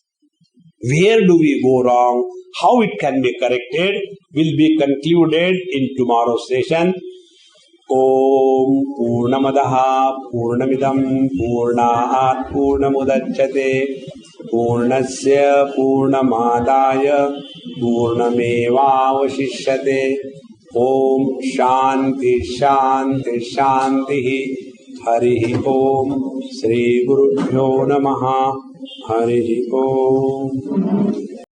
Where do we go wrong? How it can be corrected will be concluded in tomorrow's session. Om Purnamadaha Purnamidam Purnaat Purnamudachyate Purnasya Purnamadaya Purnamevavashishyate. Om Shanti Shanti Shanti. Harihi Om. Shri Gurubhyo Namaha. Harihi Om.